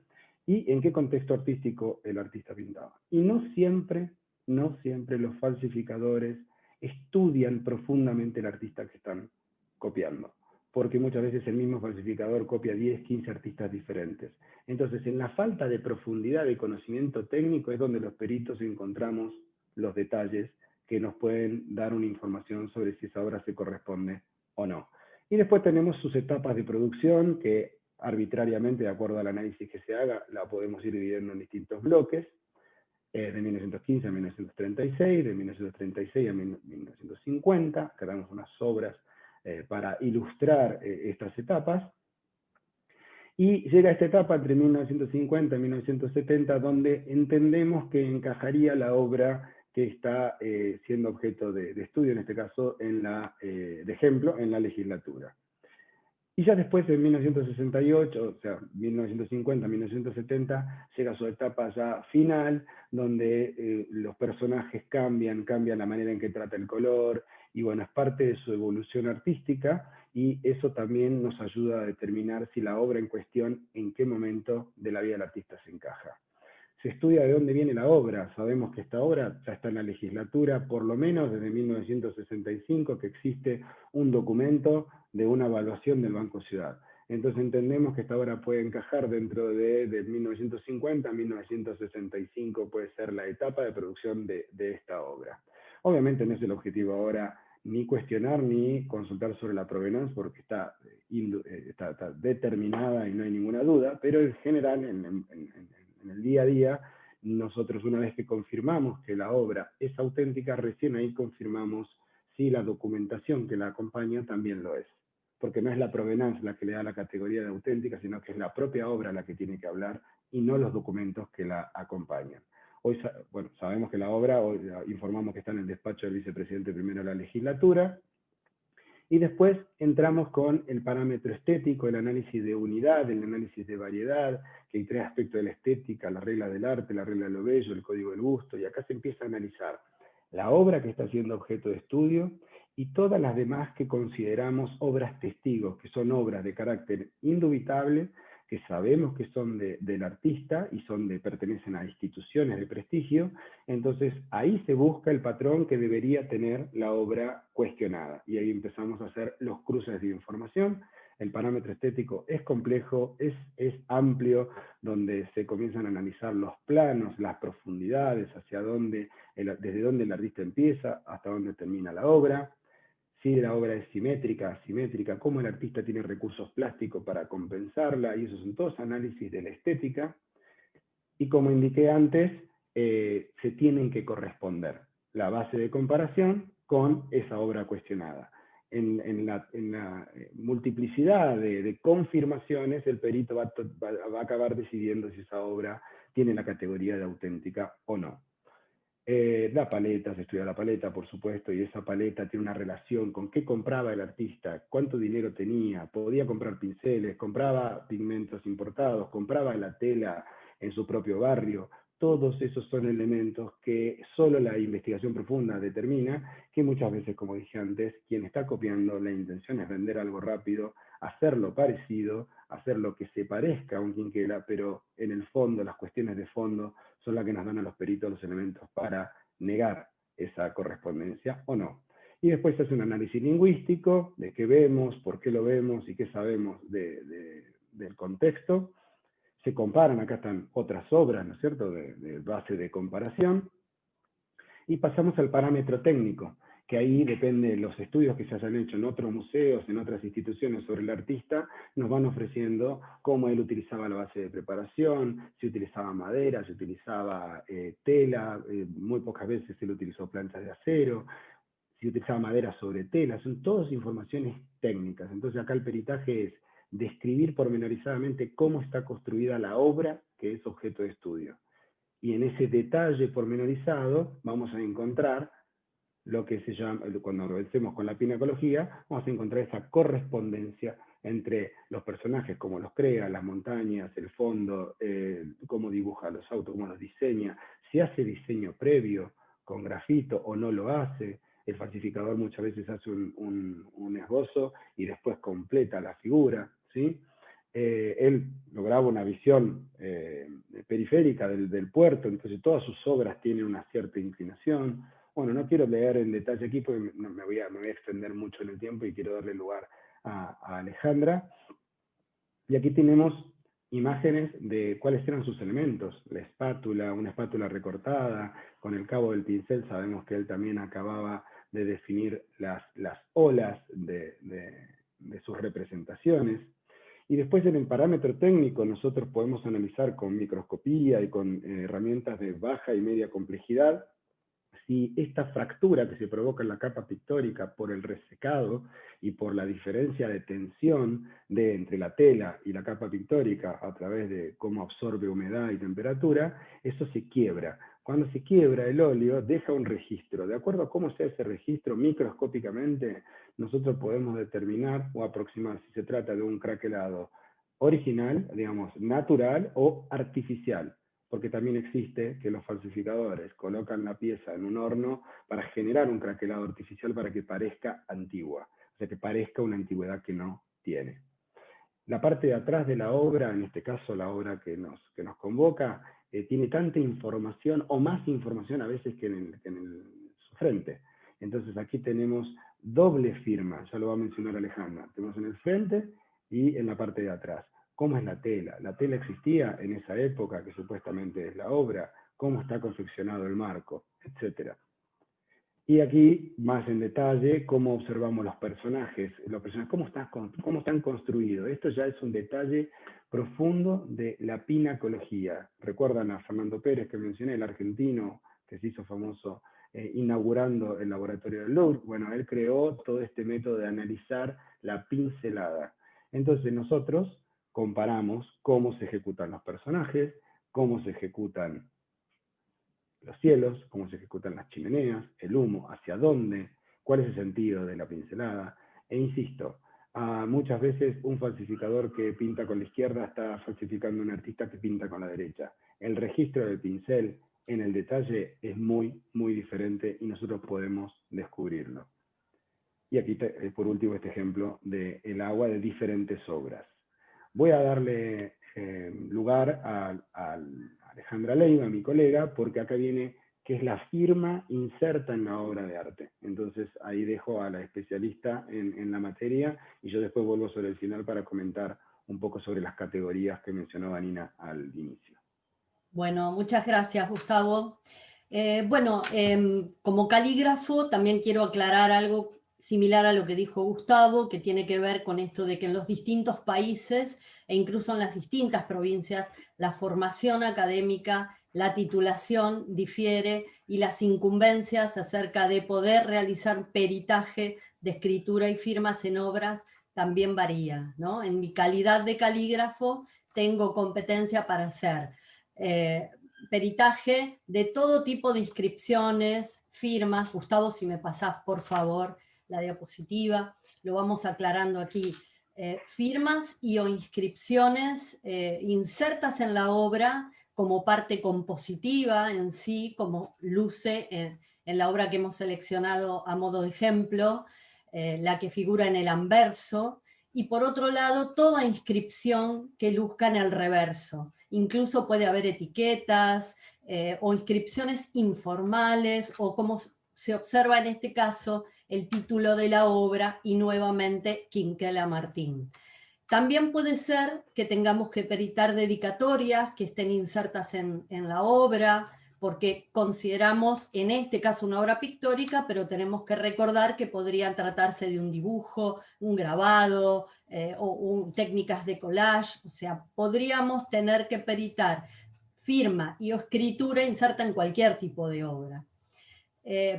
¿Y en qué contexto artístico el artista pintaba? Y no siempre los falsificadores estudian profundamente el artista que están copiando, porque muchas veces el mismo falsificador copia 10, 15 artistas diferentes. Entonces, en la falta de profundidad de conocimiento técnico es donde los peritos encontramos los detalles que nos pueden dar una información sobre si esa obra se corresponde o no. Y después tenemos sus etapas de producción, que arbitrariamente, de acuerdo al análisis que se haga, la podemos ir dividiendo en distintos bloques, de 1915 a 1936, de 1936 a 1950, creamos unas obras para ilustrar estas etapas, y llega esta etapa entre 1950 y 1970, donde entendemos que encajaría la obra que está siendo objeto de estudio, en este caso, de ejemplo, en la legislatura. Y ya después, en 1968, o sea, 1950-1970, llega su etapa ya final, donde los personajes cambian la manera en que trata el color, y bueno, es parte de su evolución artística, y eso también nos ayuda a determinar si la obra en cuestión, en qué momento de la vida del artista se encaja. Se estudia de dónde viene la obra. Sabemos que esta obra ya está en la legislatura, por lo menos desde 1965, que existe un documento de una evaluación del Banco Ciudad. Entonces entendemos que esta obra puede encajar dentro de 1950 a 1965, puede ser la etapa de producción de esta obra. Obviamente no es el objetivo ahora ni cuestionar ni consultar sobre la proveniencia, porque está determinada y no hay ninguna duda, pero en general, en el día a día, nosotros una vez que confirmamos que la obra es auténtica, recién ahí confirmamos si la documentación que la acompaña también lo es. Porque no es la proveniencia la que le da la categoría de auténtica, sino que es la propia obra la que tiene que hablar y no los documentos que la acompañan. Hoy, bueno, sabemos que la obra, hoy informamos que está en el despacho del vicepresidente primero de la legislatura, y después entramos con el parámetro estético, el análisis de unidad, el análisis de variedad, que hay tres aspectos de la estética: la regla del arte, la regla de lo bello, el código del gusto, y acá se empieza a analizar la obra que está siendo objeto de estudio y todas las demás que consideramos obras testigos, que son obras de carácter indubitable, que sabemos que son del artista y pertenecen a instituciones de prestigio. Entonces ahí se busca el patrón que debería tener la obra cuestionada, y ahí empezamos a hacer los cruces de información. El parámetro estético es complejo, es amplio, donde se comienzan a analizar los planos, las profundidades, desde dónde el artista empieza hasta dónde termina la obra. Si la obra es simétrica, asimétrica, cómo el artista tiene recursos plásticos para compensarla, y esos son todos análisis de la estética. Y como indiqué antes, se tienen que corresponder la base de comparación con esa obra cuestionada. En la multiplicidad de confirmaciones, el perito va a acabar decidiendo si esa obra tiene la categoría de auténtica o no. La paleta, se estudia la paleta, por supuesto, y esa paleta tiene una relación con qué compraba el artista, cuánto dinero tenía, podía comprar pinceles, compraba pigmentos importados, compraba la tela en su propio barrio. Todos esos son elementos que solo la investigación profunda determina, que muchas veces, como dije antes, quien está copiando, la intención es vender algo rápido, hacerlo parecido, hacer lo que se parezca a un quinquela, pero en el fondo, las cuestiones de fondo son las que nos dan a los peritos los elementos para negar esa correspondencia o no. Y después se hace un análisis lingüístico de qué vemos, por qué lo vemos y qué sabemos del contexto. Se comparan, acá están otras obras, ¿no es cierto?, de base de comparación. Y pasamos al parámetro técnico, que ahí depende de los estudios que se hayan hecho en otros museos, en otras instituciones sobre el artista, nos van ofreciendo cómo él utilizaba la base de preparación, si utilizaba madera, si utilizaba tela, muy pocas veces él utilizó planchas de acero, si utilizaba madera sobre tela, son todas informaciones técnicas. Entonces acá el peritaje es describir pormenorizadamente cómo está construida la obra que es objeto de estudio. Y en ese detalle pormenorizado vamos a encontrar lo que se llama, cuando avancemos con la pinacología, vamos a encontrar esa correspondencia entre los personajes, cómo los crea, las montañas, el fondo, cómo dibuja los autos, cómo los diseña, si hace diseño previo con grafito o no lo hace. El falsificador muchas veces hace un esbozo y después completa la figura, ¿sí? Él lograba una visión periférica del puerto, entonces todas sus obras tienen una cierta inclinación. Bueno, no quiero leer en detalle aquí porque me voy a extender mucho en el tiempo y quiero darle lugar a Alejandra. Y aquí tenemos imágenes de cuáles eran sus elementos. La espátula, una espátula recortada, con el cabo del pincel sabemos que él también acababa de definir las olas de sus representaciones. Y después en el parámetro técnico nosotros podemos analizar con microscopía y con herramientas de baja y media complejidad si esta fractura que se provoca en la capa pictórica por el resecado y por la diferencia de tensión entre la tela y la capa pictórica a través de cómo absorbe humedad y temperatura, eso se quiebra. Cuando se quiebra el óleo, deja un registro. De acuerdo a cómo sea ese registro microscópicamente, nosotros podemos determinar o aproximar si se trata de un craquelado original, digamos, natural o artificial. Porque también existe que los falsificadores colocan la pieza en un horno para generar un craquelado artificial para que parezca antigua, o sea, que parezca una antigüedad que no tiene. La parte de atrás de la obra, en este caso la obra que nos convoca, tiene tanta información, o más información a veces que en su frente. Entonces aquí tenemos doble firma, ya lo va a mencionar Alejandra. Tenemos en el frente y en la parte de atrás. ¿Cómo es la tela? ¿La tela existía en esa época que supuestamente es la obra? ¿Cómo está confeccionado el marco? Etcétera. Y aquí, más en detalle, cómo observamos los personajes cómo están construidos. Esto ya es un detalle profundo de la pinacología. ¿Recuerdan a Fernando Pérez que mencioné, el argentino que se hizo famoso inaugurando el laboratorio del Louvre? Bueno, él creó todo este método de analizar la pincelada. Entonces nosotros comparamos cómo se ejecutan los personajes, cómo se ejecutan los cielos, cómo se ejecutan las chimeneas, el humo, hacia dónde, cuál es el sentido de la pincelada. E insisto, muchas veces un falsificador que pinta con la izquierda está falsificando a un artista que pinta con la derecha. El registro del pincel en el detalle es muy, muy diferente y nosotros podemos descubrirlo. Y aquí, por último, este ejemplo del agua de diferentes obras. Voy a darle lugar a Alejandra Leiva, mi colega, porque acá viene que es la firma inserta en la obra de arte. Entonces ahí dejo a la especialista en la materia y yo después vuelvo sobre el final para comentar un poco sobre las categorías que mencionó Vanina al inicio. Bueno, muchas gracias, Gustavo. Como calígrafo también quiero aclarar algo similar a lo que dijo Gustavo, que tiene que ver con esto de que en los distintos países e incluso en las distintas provincias la formación académica, la titulación difiere y las incumbencias acerca de poder realizar peritaje de escritura y firmas en obras también varía, ¿no? En mi calidad de calígrafo tengo competencia para hacer peritaje de todo tipo de inscripciones, firmas. Gustavo, si me pasás por favor la diapositiva, lo vamos aclarando aquí. Firmas y o inscripciones insertas en la obra como parte compositiva en sí, como luce en la obra que hemos seleccionado a modo de ejemplo, la que figura en el anverso, y por otro lado, toda inscripción que luzca en el reverso. Incluso puede haber etiquetas o inscripciones informales, o como se observa en este caso, el título de la obra y nuevamente Quinquela Martín. También puede ser que tengamos que peritar dedicatorias que estén insertas en la obra, porque consideramos en este caso una obra pictórica, pero tenemos que recordar que podría tratarse de un dibujo, un grabado, o técnicas de collage. O sea, podríamos tener que peritar firma y escritura inserta en cualquier tipo de obra.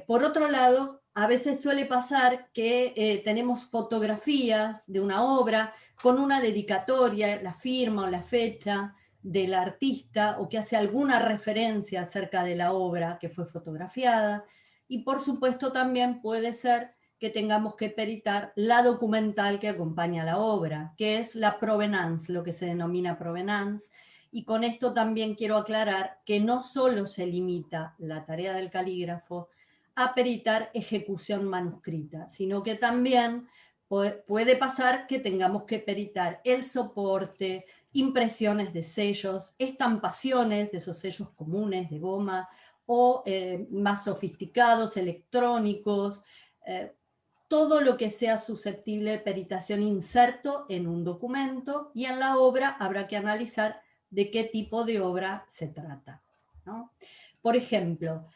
Por otro lado, a veces suele pasar que tenemos fotografías de una obra con una dedicatoria, la firma o la fecha del artista, o que hace alguna referencia acerca de la obra que fue fotografiada, y por supuesto también puede ser que tengamos que peritar la documental que acompaña la obra, que es la provenance, lo que se denomina provenance. Y con esto también quiero aclarar que no solo se limita la tarea del calígrafo a peritar ejecución manuscrita, sino que también puede pasar que tengamos que peritar el soporte, impresiones de sellos, estampaciones de esos sellos comunes de goma, o más sofisticados, electrónicos, todo lo que sea susceptible de peritación inserto en un documento, y en la obra habrá que analizar de qué tipo de obra se trata, ¿no? Por ejemplo,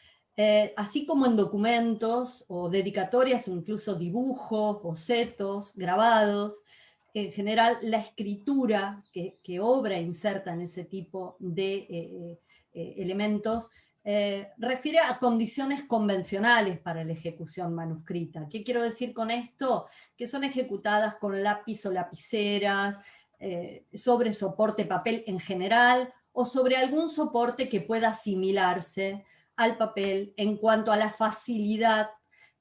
así como en documentos o dedicatorias o incluso dibujos, bocetos, grabados, en general la escritura que obra inserta en ese tipo de elementos refiere a condiciones convencionales para la ejecución manuscrita. ¿Qué quiero decir con esto? Que son ejecutadas con lápiz o lapiceras, sobre soporte papel en general, o sobre algún soporte que pueda asimilarse al papel en cuanto a la facilidad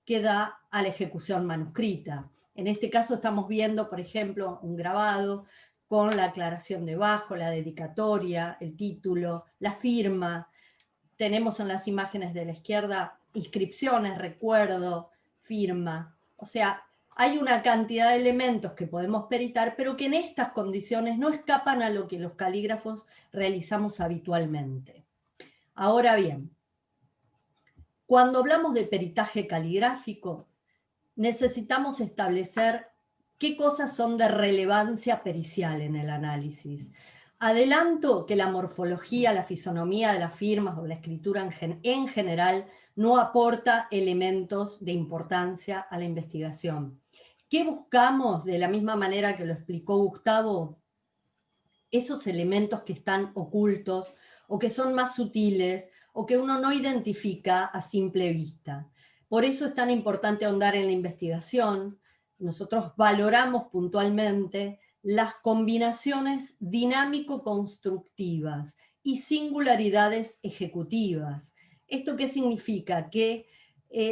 que da a la ejecución manuscrita. En este caso estamos viendo, por ejemplo, un grabado con la aclaración debajo, la dedicatoria, el título, la firma. Tenemos en las imágenes de la izquierda inscripciones, recuerdo, firma. O sea, hay una cantidad de elementos que podemos peritar, pero que en estas condiciones no escapan a lo que los calígrafos realizamos habitualmente. Ahora bien, cuando hablamos de peritaje caligráfico, necesitamos establecer qué cosas son de relevancia pericial en el análisis. Adelanto que la morfología, la fisonomía de las firmas o la escritura en general no aporta elementos de importancia a la investigación. ¿Qué buscamos? De la misma manera que lo explicó Gustavo, esos elementos que están ocultos o que son más sutiles o que uno no identifica a simple vista. Por eso es tan importante ahondar en la investigación. Nosotros valoramos puntualmente las combinaciones dinámico-constructivas y singularidades ejecutivas. ¿Esto qué significa? Que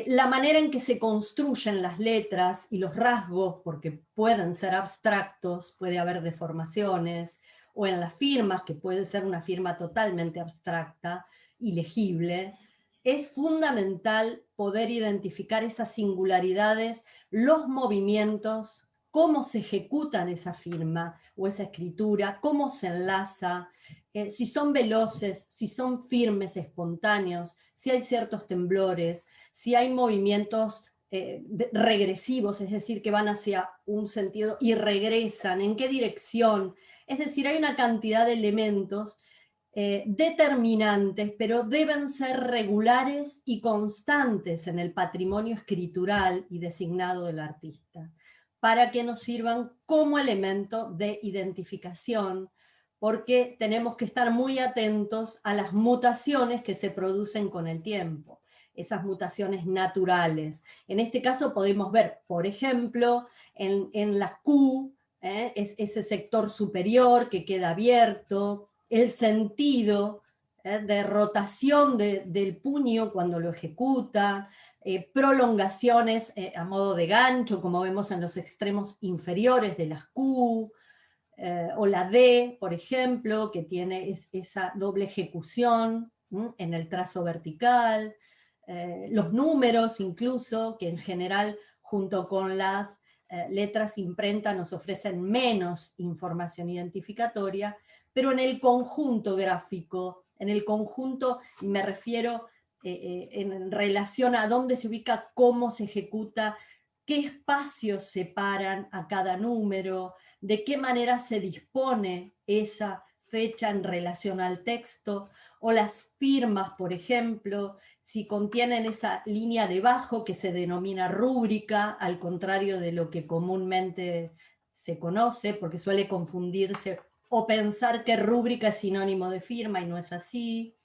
la manera en que se construyen las letras y los rasgos, porque pueden ser abstractos, puede haber deformaciones, o en las firmas, que puede ser una firma totalmente abstracta, ilegible, es fundamental poder identificar esas singularidades, los movimientos, cómo se ejecutan esa firma o esa escritura, cómo se enlaza, si son veloces, si son firmes, espontáneos, si hay ciertos temblores, si hay movimientos regresivos, es decir, que van hacia un sentido y regresan, en qué dirección. Es decir, hay una cantidad de elementos determinantes, pero deben ser regulares y constantes en el patrimonio escritural y designado del artista, para que nos sirvan como elemento de identificación, porque tenemos que estar muy atentos a las mutaciones que se producen con el tiempo, esas mutaciones naturales. En este caso podemos ver, por ejemplo, en la Q, es ese sector superior que queda abierto, el sentido de rotación del puño cuando lo ejecuta, prolongaciones a modo de gancho, como vemos en los extremos inferiores de las Q, o la D, por ejemplo, que tiene esa doble ejecución en el trazo vertical, los números incluso, que en general junto con las letras imprenta nos ofrecen menos información identificatoria, pero en el conjunto gráfico, en el conjunto, y me refiero en relación a dónde se ubica, cómo se ejecuta, qué espacios separan a cada número, de qué manera se dispone esa fecha en relación al texto, o las firmas, por ejemplo, si contienen esa línea debajo que se denomina rúbrica, al contrario de lo que comúnmente se conoce, porque suele confundirse o pensar que rúbrica es sinónimo de firma y no es así.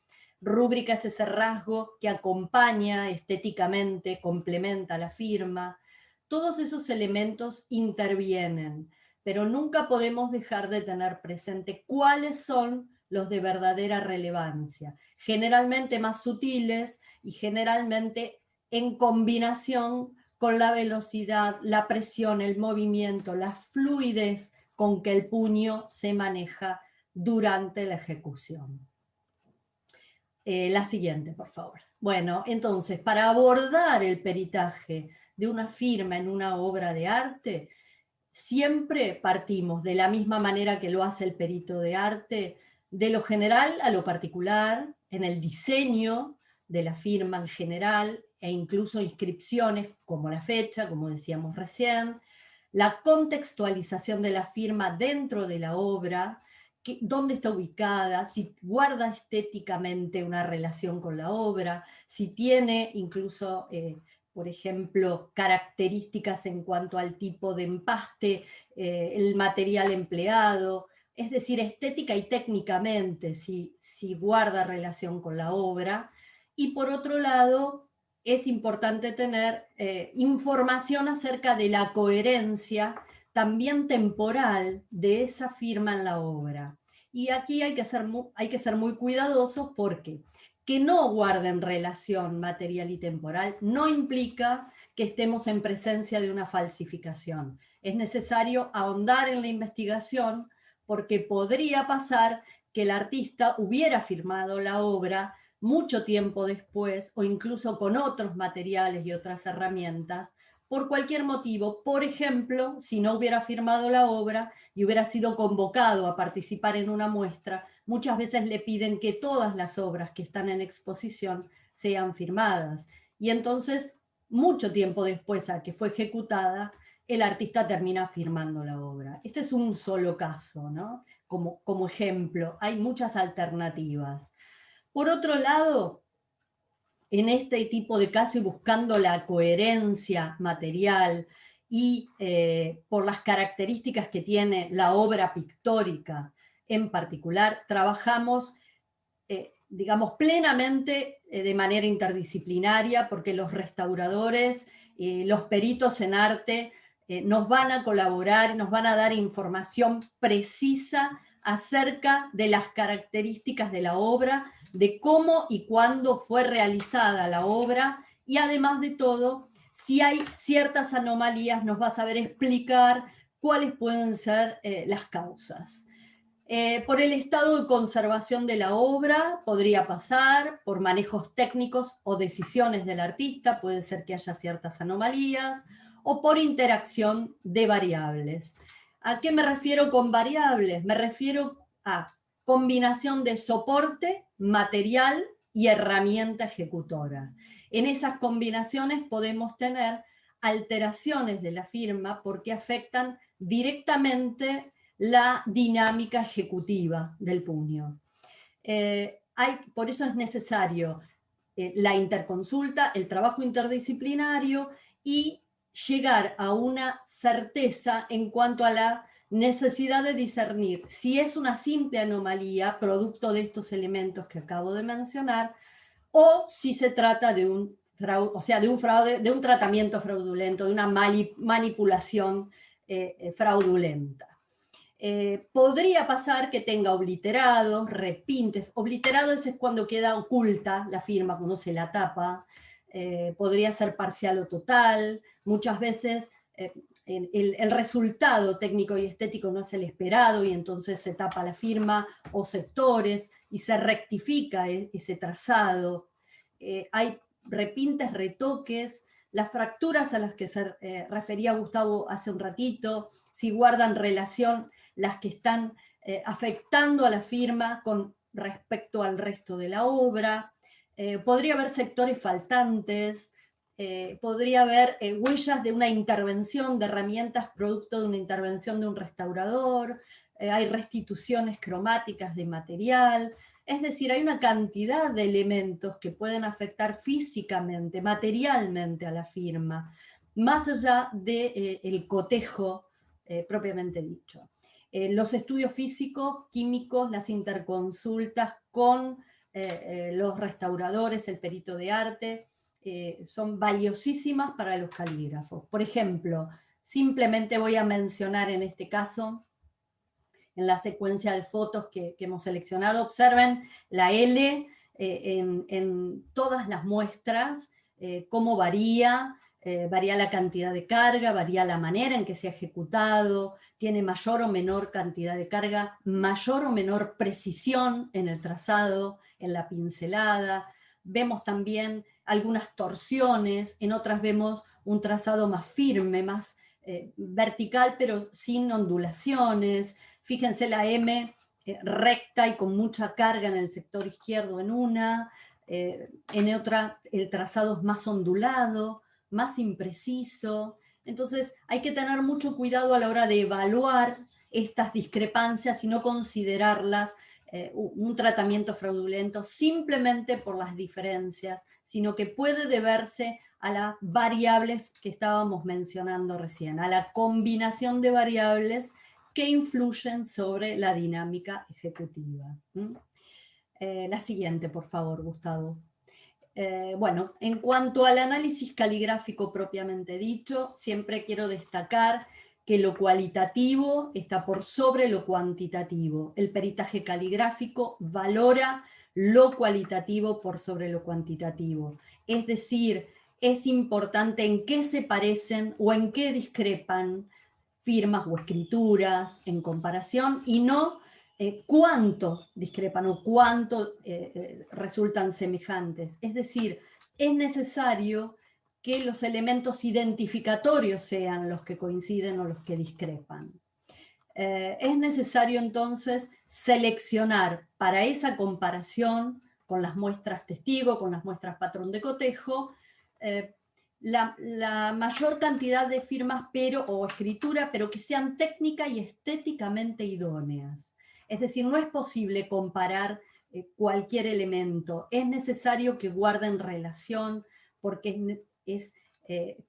Rúbrica es ese rasgo que acompaña estéticamente, complementa la firma. Todos esos elementos intervienen, pero nunca podemos dejar de tener presente cuáles son los de verdadera relevancia, generalmente más sutiles y generalmente en combinación con la velocidad, la presión, el movimiento, la fluidez con que el puño se maneja durante la ejecución. La siguiente, por favor. Bueno, entonces, para abordar el peritaje de una firma en una obra de arte, siempre partimos de la misma manera que lo hace el perito de arte, de lo general a lo particular, en el diseño de la firma en general, e incluso inscripciones como la fecha, como decíamos recién, la contextualización de la firma dentro de la obra, dónde está ubicada, si guarda estéticamente una relación con la obra, si tiene incluso, por ejemplo, características en cuanto al tipo de empaste, el material empleado, es decir, estética y técnicamente, si guarda relación con la obra. Y por otro lado, es importante tener información acerca de la coherencia también temporal de esa firma en la obra. Y aquí hay que ser muy cuidadosos porque que no guarden relación material y temporal no implica que estemos en presencia de una falsificación. Es necesario ahondar en la investigación porque podría pasar que el artista hubiera firmado la obra mucho tiempo después o incluso con otros materiales y otras herramientas, por cualquier motivo. Por ejemplo, si no hubiera firmado la obra y hubiera sido convocado a participar en una muestra, muchas veces le piden que todas las obras que están en exposición sean firmadas. Y entonces, mucho tiempo después a que fue ejecutada, el artista termina firmando la obra. Este es un solo caso, ¿no? Como ejemplo, hay muchas alternativas. Por otro lado, en este tipo de caso y buscando la coherencia material y por las características que tiene la obra pictórica en particular, trabajamos, digamos, plenamente de manera interdisciplinaria porque los restauradores, los peritos en arte nos van a colaborar y nos van a dar información precisa acerca de las características de la obra, de cómo y cuándo fue realizada la obra, y además de todo, si hay ciertas anomalías, nos va a saber explicar cuáles pueden ser las causas. Por el estado de conservación de la obra podría pasar, por manejos técnicos o decisiones del artista, puede ser que haya ciertas anomalías, o por interacción de variables. ¿A qué me refiero con variables? Me refiero a combinación de soporte, material y herramienta ejecutora. En esas combinaciones podemos tener alteraciones de la firma porque afectan directamente la dinámica ejecutiva del puño. Por eso es necesario la interconsulta, el trabajo interdisciplinario y llegar a una certeza en cuanto a la necesidad de discernir si es una simple anomalía producto de estos elementos que acabo de mencionar o si se trata de un fraude, de un tratamiento fraudulento, de una manipulación fraudulenta. Podría pasar que tenga obliterados, repintes. Obliterados es cuando queda oculta la firma, cuando se la tapa. Podría ser parcial o total. Muchas veces el resultado técnico y estético no es el esperado y entonces se tapa la firma o sectores y se rectifica ese trazado. Hay repintes, retoques, las fracturas a las que se refería Gustavo hace un ratito, si guardan relación las que están afectando a la firma con respecto al resto de la obra. Podría haber sectores faltantes, podría haber huellas de una intervención de herramientas producto de una intervención de un restaurador, hay restituciones cromáticas de material, es decir, hay una cantidad de elementos que pueden afectar físicamente, materialmente a la firma, más allá del cotejo propiamente dicho. Los estudios físicos, químicos, las interconsultas con los restauradores, el perito de arte, son valiosísimas para los calígrafos. Por ejemplo, simplemente voy a mencionar en este caso, en la secuencia de fotos que hemos seleccionado, observen la L en todas las muestras, cómo varía la cantidad de carga, varía la manera en que se ha ejecutado, tiene mayor o menor cantidad de carga, mayor o menor precisión en el trazado, en la pincelada. Vemos también algunas torsiones, en otras vemos un trazado más firme, más vertical, pero sin ondulaciones. Fíjense la M recta y con mucha carga en el sector izquierdo en una, en otra el trazado es más ondulado, más impreciso. Entonces hay que tener mucho cuidado a la hora de evaluar estas discrepancias y no considerarlas un tratamiento fraudulento simplemente por las diferencias, sino que puede deberse a las variables que estábamos mencionando recién, a la combinación de variables que influyen sobre la dinámica ejecutiva. La siguiente, por favor, Gustavo. Bueno, en cuanto al análisis caligráfico propiamente dicho, siempre quiero destacar que lo cualitativo está por sobre lo cuantitativo. El peritaje caligráfico valora lo cualitativo por sobre lo cuantitativo. Es decir, es importante en qué se parecen o en qué discrepan firmas o escrituras en comparación y no cuánto discrepan o cuánto resultan semejantes. Es decir, es necesario que los elementos identificatorios sean los que coinciden o los que discrepan. Es necesario entonces seleccionar para esa comparación con las muestras testigo, con las muestras patrón de cotejo, la mayor cantidad de firmas o escritura, pero que sean técnica y estéticamente idóneas. Es decir, no es posible comparar cualquier elemento, es necesario que guarden relación porque es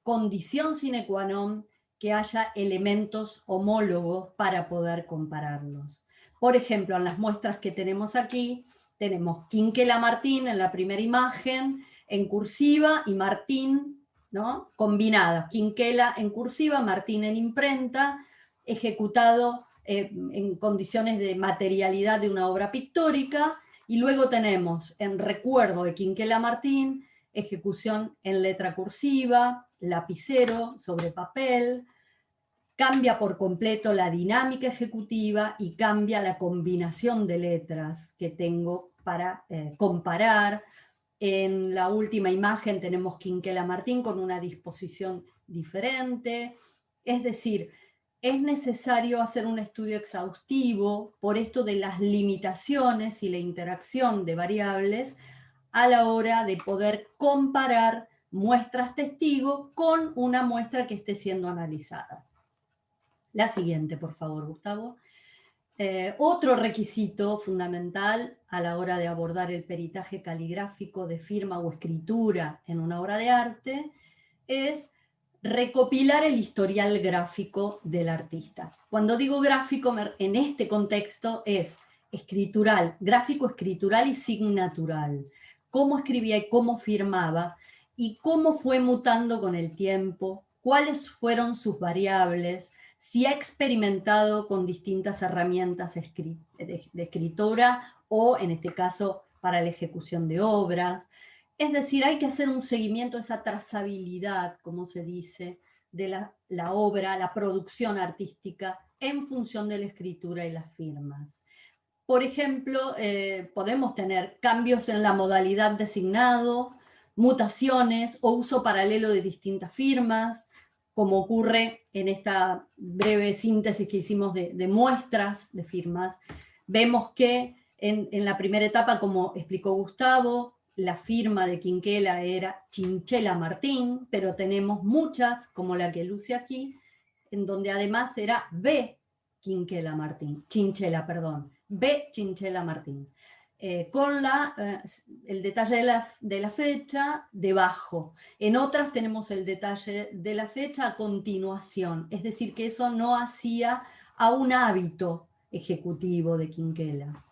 condición sine qua non que haya elementos homólogos para poder compararlos. Por ejemplo, en las muestras que tenemos aquí, tenemos Quinquela Martín en la primera imagen, en cursiva, y Martín, ¿no?, combinadas. Quinquela en cursiva, Martín en imprenta, ejecutado en condiciones de materialidad de una obra pictórica, y luego tenemos en recuerdo de Quinquela Martín, ejecución en letra cursiva, lapicero sobre papel. Cambia por completo la dinámica ejecutiva y cambia la combinación de letras que tengo para comparar. En la última imagen tenemos Quinquela Martín con una disposición diferente. Es decir, es necesario hacer un estudio exhaustivo por esto de las limitaciones y la interacción de variables a la hora de poder comparar muestras testigo con una muestra que esté siendo analizada. La siguiente, por favor, Gustavo. Otro requisito fundamental a la hora de abordar el peritaje caligráfico de firma o escritura en una obra de arte es recopilar el historial gráfico del artista. Cuando digo gráfico, en este contexto es escritural, gráfico, escritural y signatural. Cómo escribía y cómo firmaba y cómo fue mutando con el tiempo, cuáles fueron sus variables, si ha experimentado con distintas herramientas de escritura o, en este caso, para la ejecución de obras. Es decir, hay que hacer un seguimiento, esa trazabilidad, como se dice, de la obra, la producción artística en función de la escritura y las firmas. Por ejemplo, podemos tener cambios en la modalidad designado, mutaciones o uso paralelo de distintas firmas, como ocurre en esta breve síntesis que hicimos de muestras de firmas. Vemos que en la primera etapa, como explicó Gustavo, la firma de Quinquela era Chinchela Martín, pero tenemos muchas, como la que luce aquí, en donde además era B. Quinquela Martín, Chinchela, perdón, B. Chinchela Martín, con el detalle de la fecha debajo. En otras tenemos el detalle de la fecha a continuación, es decir, que eso no hacía a un hábito ejecutivo de Quinquela.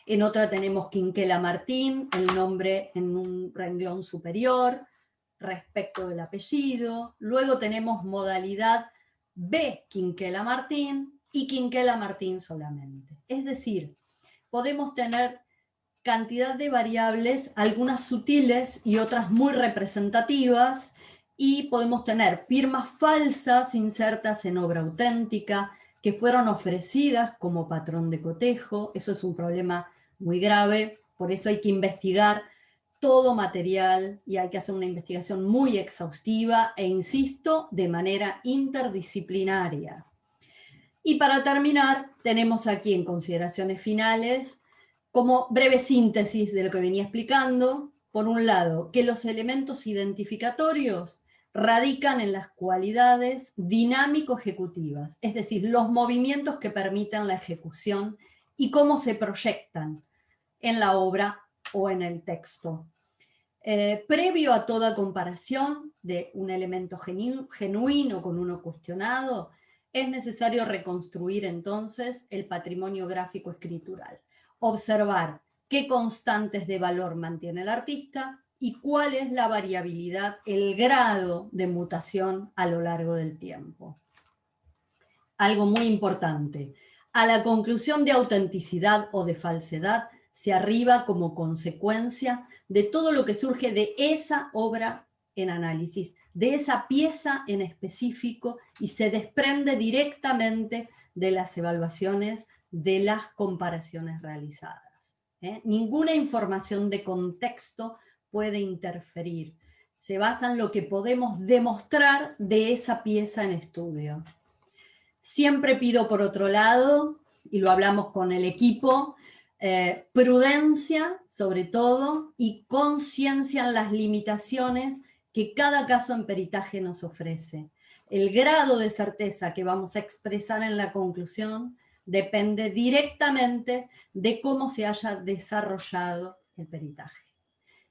En otra tenemos Quinquela Martín, el nombre en un renglón superior, respecto del apellido. Luego tenemos modalidad B. Quinquela Martín y Quinquela Martín solamente. Es decir, podemos tener cantidad de variables, algunas sutiles y otras muy representativas, y podemos tener firmas falsas insertas en obra auténtica, que fueron ofrecidas como patrón de cotejo. Eso es un problema muy grave, por eso hay que investigar todo material y hay que hacer una investigación muy exhaustiva e, insisto, de manera interdisciplinaria. Y para terminar, tenemos aquí en consideraciones finales, como breve síntesis de lo que venía explicando, por un lado, que los elementos identificatorios radican en las cualidades dinámico-ejecutivas, es decir, los movimientos que permitan la ejecución y cómo se proyectan en la obra o en el texto. Previo a toda comparación de un elemento genuino con uno cuestionado, es necesario reconstruir entonces el patrimonio gráfico escritural, observar qué constantes de valor mantiene el artista y cuál es la variabilidad, el grado de mutación a lo largo del tiempo. Algo muy importante, a la conclusión de autenticidad o de falsedad se arriba como consecuencia de todo lo que surge de esa obra en análisis, de esa pieza en específico, y se desprende directamente de las evaluaciones, de las comparaciones realizadas. Ninguna información de contexto puede interferir. Se basa en lo que podemos demostrar de esa pieza en estudio. Siempre pido, por otro lado, y lo hablamos con el equipo, prudencia sobre todo y conciencia en las limitaciones que cada caso en peritaje nos ofrece. El grado de certeza que vamos a expresar en la conclusión depende directamente de cómo se haya desarrollado el peritaje.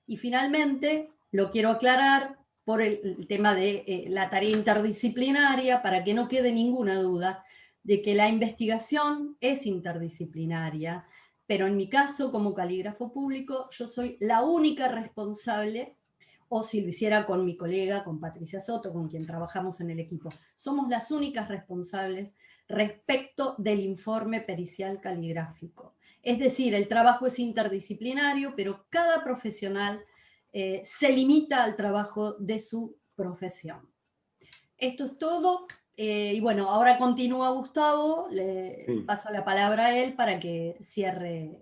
Y finalmente, lo quiero aclarar por el tema de la tarea interdisciplinaria, para que no quede ninguna duda de que la investigación es interdisciplinaria, pero en mi caso, como calígrafo público, yo soy la única responsable, o si lo hiciera con mi colega, con Patricia Soto, con quien trabajamos en el equipo, somos las únicas responsables respecto del informe pericial caligráfico. Es decir, el trabajo es interdisciplinario, pero cada profesional se limita al trabajo de su profesión. Esto es todo. Y bueno, ahora continúa Gustavo, le paso la palabra a él para que cierre.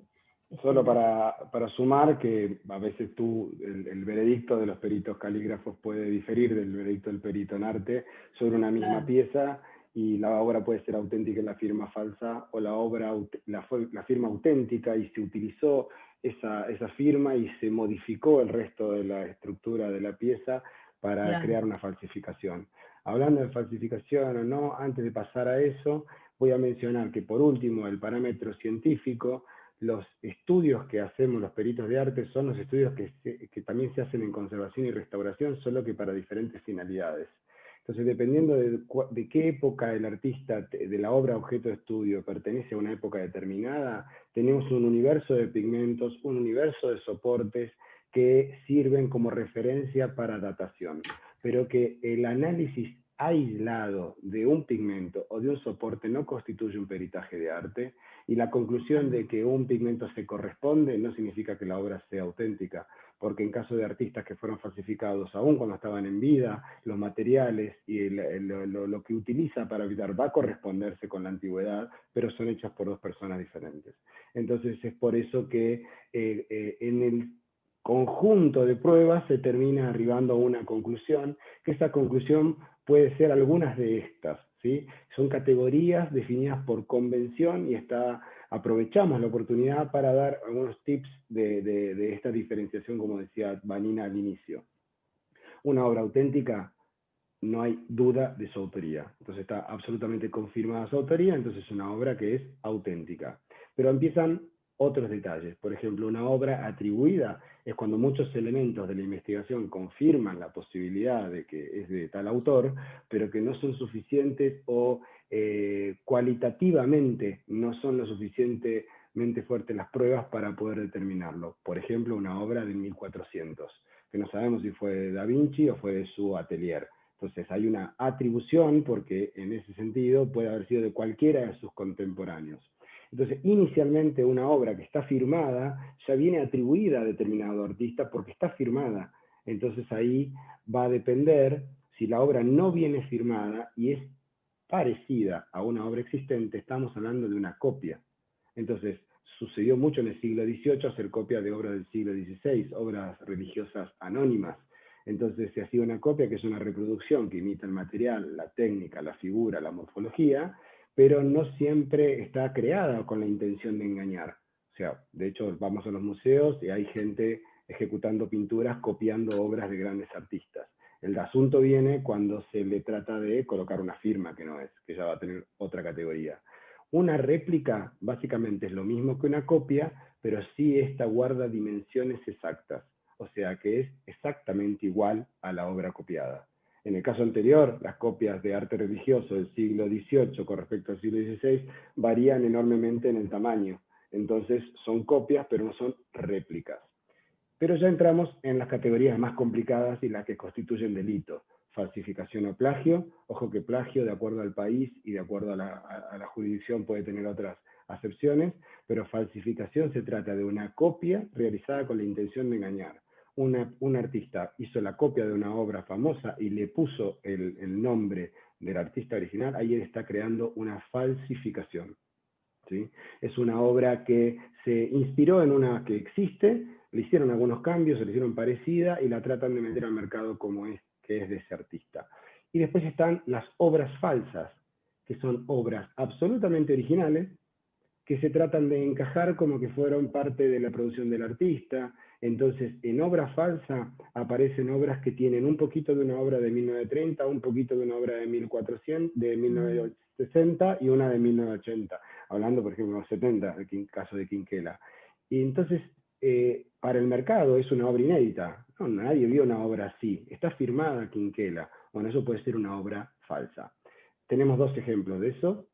Solo para sumar que a veces el veredicto de los peritos calígrafos puede diferir del veredicto del perito en arte sobre una misma pieza, y la obra puede ser auténtica en la firma falsa, o la firma auténtica y se utilizó esa firma y se modificó el resto de la estructura de la pieza para crear una falsificación. Hablando de falsificación o no, antes de pasar a eso, voy a mencionar que por último el parámetro científico, los estudios que hacemos los peritos de arte son los estudios que también se hacen en conservación y restauración, solo que para diferentes finalidades. Entonces, dependiendo de qué época el artista de la obra objeto de estudio pertenece a una época determinada, tenemos un universo de pigmentos, un universo de soportes que sirven como referencia para datación, pero que el análisis aislado de un pigmento o de un soporte no constituye un peritaje de arte, y la conclusión de que un pigmento se corresponde no significa que la obra sea auténtica, porque en caso de artistas que fueron falsificados aún cuando estaban en vida, los materiales y lo que utiliza para evitar va a corresponderse con la antigüedad, pero son hechas por dos personas diferentes. Entonces es por eso que en el conjunto de pruebas se termina arribando a una conclusión, que esa conclusión puede ser algunas de estas, ¿sí? Son categorías definidas por convención y aprovechamos la oportunidad para dar algunos tips de esta diferenciación, como decía Vanina al inicio. Una obra auténtica, no hay duda de su autoría. Entonces está absolutamente confirmada su autoría, entonces es una obra que es auténtica. Pero empiezan otros detalles. Por ejemplo, una obra atribuida es cuando muchos elementos de la investigación confirman la posibilidad de que es de tal autor, pero que no son suficientes o cualitativamente no son lo suficientemente fuertes las pruebas para poder determinarlo. Por ejemplo, una obra de 1400, que no sabemos si fue de Da Vinci o fue de su atelier. Entonces hay una atribución porque en ese sentido puede haber sido de cualquiera de sus contemporáneos. Entonces, inicialmente una obra que está firmada ya viene atribuida a determinado artista porque está firmada. Entonces ahí va a depender, si la obra no viene firmada y es parecida a una obra existente, estamos hablando de una copia. Entonces, sucedió mucho en el siglo XVIII hacer copia de obras del siglo XVI, obras religiosas anónimas. Entonces se hacía una copia que es una reproducción que imita el material, la técnica, la figura, la morfología, pero no siempre está creada con la intención de engañar. O sea, de hecho, vamos a los museos y hay gente ejecutando pinturas copiando obras de grandes artistas. El asunto viene cuando se le trata de colocar una firma que no es, que ya va a tener otra categoría. Una réplica básicamente es lo mismo que una copia, pero sí esta guarda dimensiones exactas, o sea que es exactamente igual a la obra copiada. En el caso anterior, las copias de arte religioso del siglo XVIII con respecto al siglo XVI varían enormemente en el tamaño. Entonces son copias, pero no son réplicas. Pero ya entramos en las categorías más complicadas y las que constituyen delito. Falsificación o plagio. Ojo que plagio, de acuerdo al país y de acuerdo a la jurisdicción, puede tener otras acepciones, pero falsificación se trata de una copia realizada con la intención de engañar. Un artista hizo la copia de una obra famosa y le puso el nombre del artista original, ahí él está creando una falsificación. ¿Sí? Es una obra que se inspiró en una que existe, le hicieron algunos cambios, se le hicieron parecida y la tratan de meter al mercado como es, que es de ese artista. Y después están las obras falsas, que son obras absolutamente originales, que se tratan de encajar como que fueron parte de la producción del artista. Entonces, en obra falsa aparecen obras que tienen un poquito de una obra de 1930, un poquito de una obra de 1400, de 1960 y una de 1980. Hablando, por ejemplo, de los 70, el caso de Quinquela. Y entonces, para el mercado es una obra inédita. No, nadie vio una obra así. Está firmada Quinquela. Bueno, eso puede ser una obra falsa. Tenemos dos ejemplos de eso.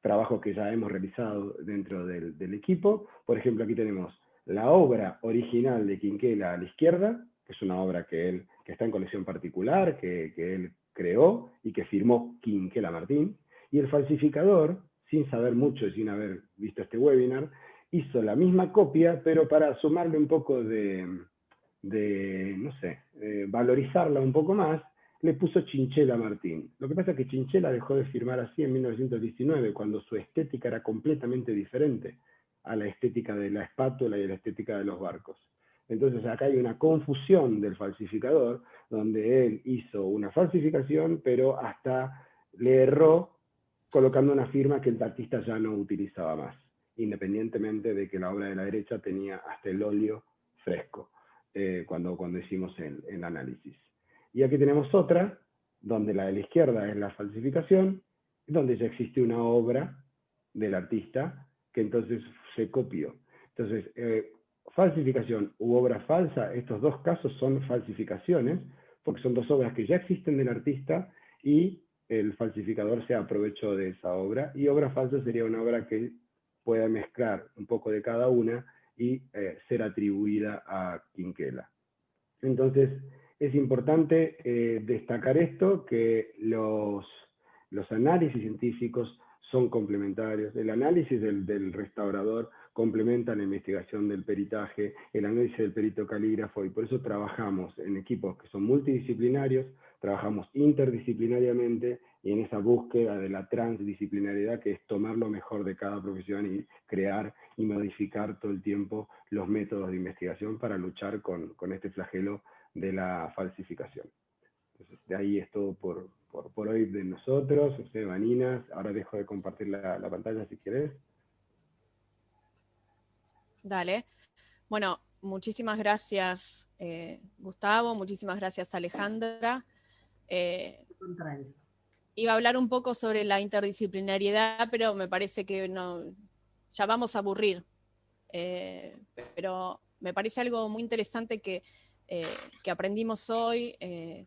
Trabajos que ya hemos realizado dentro del equipo. Por ejemplo, aquí tenemos la obra original de Quinquela a la izquierda, que es una obra que está en colección particular, que él creó y que firmó Quinquela Martín. Y el falsificador, sin saber mucho y sin haber visto este webinar, hizo la misma copia, pero para sumarle un poco no sé, valorizarla un poco más, le puso Chinchela Martín. Lo que pasa es que Chinchela dejó de firmar así en 1919, cuando su estética era completamente diferente a la estética de la espátula y a la estética de los barcos. Entonces acá hay una confusión del falsificador, donde él hizo una falsificación, pero hasta le erró colocando una firma que el artista ya no utilizaba más, independientemente de que la obra de la derecha tenía hasta el óleo fresco, cuando hicimos el análisis. Y aquí tenemos otra, donde la de la izquierda es la falsificación, donde ya existe una obra del artista que entonces se copió. Entonces, falsificación u obra falsa, estos dos casos son falsificaciones, porque son dos obras que ya existen del artista y el falsificador se aprovechó de esa obra. Y obra falsa sería una obra que pueda mezclar un poco de cada una y ser atribuida a Quinquela. Entonces, Es importante destacar esto, que los análisis científicos son complementarios. El análisis del restaurador complementa la investigación del peritaje, el análisis del perito calígrafo, y por eso trabajamos en equipos que son multidisciplinarios, trabajamos interdisciplinariamente, y en esa búsqueda de la transdisciplinariedad, que es tomar lo mejor de cada profesión y crear y modificar todo el tiempo los métodos de investigación para luchar con este flagelo de la falsificación. Entonces, de ahí es todo por hoy de nosotros. Usted, Vanina, ahora dejo de compartir la pantalla si querés. Dale. Bueno, muchísimas gracias, Gustavo, muchísimas gracias, Alejandra. Iba a hablar un poco sobre la interdisciplinariedad, pero me parece que no, ya vamos a aburrir. Pero me parece algo muy interesante que aprendimos hoy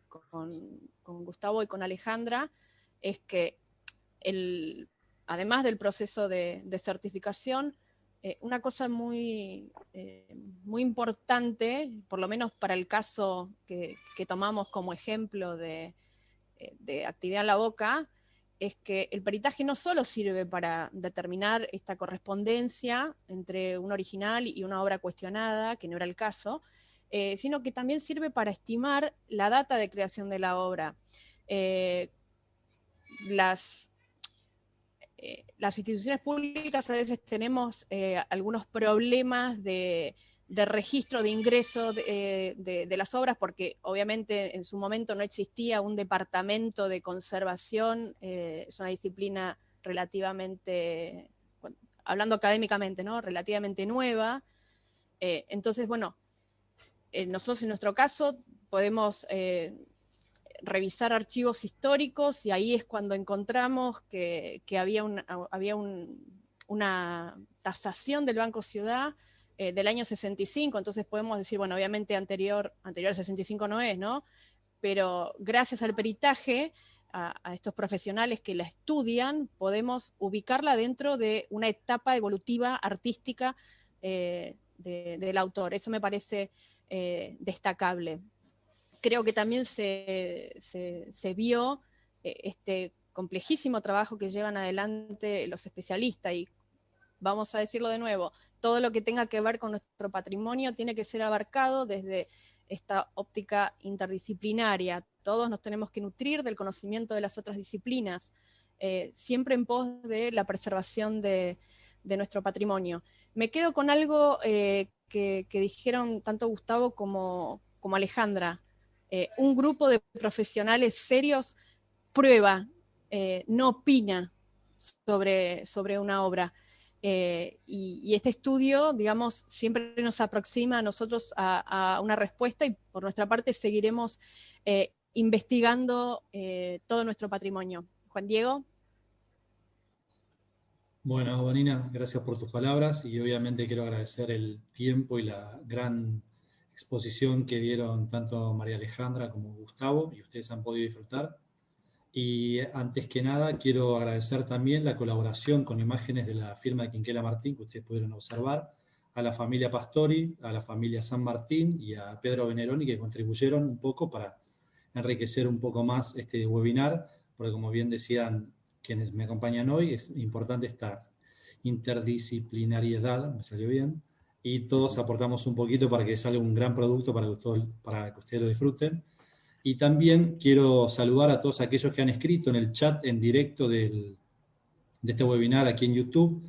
con Gustavo y con Alejandra, es que además del proceso de certificación, una cosa muy importante, por lo menos para el caso que tomamos como ejemplo de actividad en la boca, es que el peritaje no solo sirve para determinar esta correspondencia entre un original y una obra cuestionada, que no era el caso, sino que también sirve para estimar la data de creación de la obra. Las instituciones públicas a veces tenemos algunos problemas de registro de ingreso de las obras, porque obviamente en su momento no existía un departamento de conservación, es una disciplina relativamente, hablando académicamente, ¿no? Relativamente nueva. Entonces, bueno, nosotros en nuestro caso podemos revisar archivos históricos, y ahí es cuando encontramos que había una tasación del Banco Ciudad del año 65, entonces podemos decir, bueno, obviamente anterior al 65 no es, ¿no? Pero gracias al peritaje, a estos profesionales que la estudian, podemos ubicarla dentro de una etapa evolutiva artística del autor. Eso me parece destacable. Creo que también se vio este complejísimo trabajo que llevan adelante los especialistas, y vamos a decirlo de nuevo, todo lo que tenga que ver con nuestro patrimonio tiene que ser abarcado desde esta óptica interdisciplinaria. Todos nos tenemos que nutrir del conocimiento de las otras disciplinas, siempre en pos de la preservación de nuestro patrimonio. Me quedo con algo que dijeron tanto Gustavo como Alejandra. Un grupo de profesionales serios prueba, no opina sobre una obra. Y este estudio, digamos, siempre nos aproxima a nosotros a una respuesta, y por nuestra parte seguiremos investigando todo nuestro patrimonio. Juan Diego. Bueno, Vanina, gracias por tus palabras, y obviamente quiero agradecer el tiempo y la gran exposición que dieron tanto María Alejandra como Gustavo, y ustedes han podido disfrutar. Y antes que nada quiero agradecer también la colaboración con imágenes de la firma de Quinquela Martín, que ustedes pudieron observar, a la familia Pastori, a la familia San Martín y a Pedro Veneroni, que contribuyeron un poco para enriquecer un poco más este webinar, porque como bien decían quienes me acompañan hoy, es importante esta interdisciplinariedad, me salió bien, y todos aportamos un poquito para que salga un gran producto para que ustedes lo disfruten. Y también quiero saludar a todos aquellos que han escrito en el chat en directo de este webinar aquí en YouTube,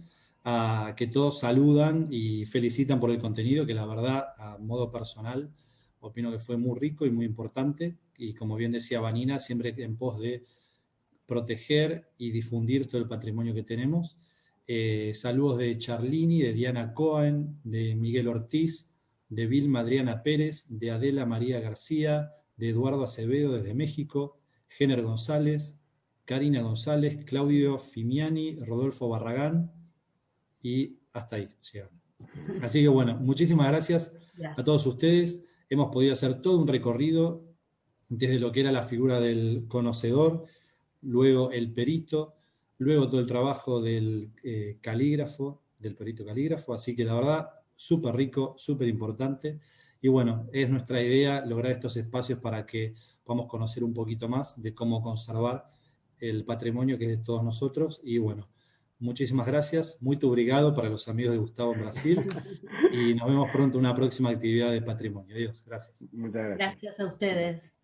que todos saludan y felicitan por el contenido, que la verdad, a modo personal, opino que fue muy rico y muy importante, y como bien decía Vanina, siempre en pos de proteger y difundir todo el patrimonio que tenemos. Saludos de Charlini, de Diana Cohen, de Miguel Ortiz, de Vilma Adriana Pérez, de Adela María García, de Eduardo Acevedo desde México, Géner González, Karina González, Claudio Fimiani, Rodolfo Barragán, y hasta ahí llegaron. Así que bueno, muchísimas gracias a todos ustedes. Hemos podido hacer todo un recorrido desde lo que era la figura del conocedor, luego el perito, luego todo el trabajo del calígrafo, del perito calígrafo, así que la verdad, súper rico, súper importante. Y bueno, es nuestra idea lograr estos espacios para que podamos conocer un poquito más de cómo conservar el patrimonio que es de todos nosotros. Y bueno, muchísimas gracias, muy obrigado para los amigos de Gustavo en Brasil, y nos vemos pronto en una próxima actividad de patrimonio. Adiós, gracias. Muchas gracias. Gracias a ustedes.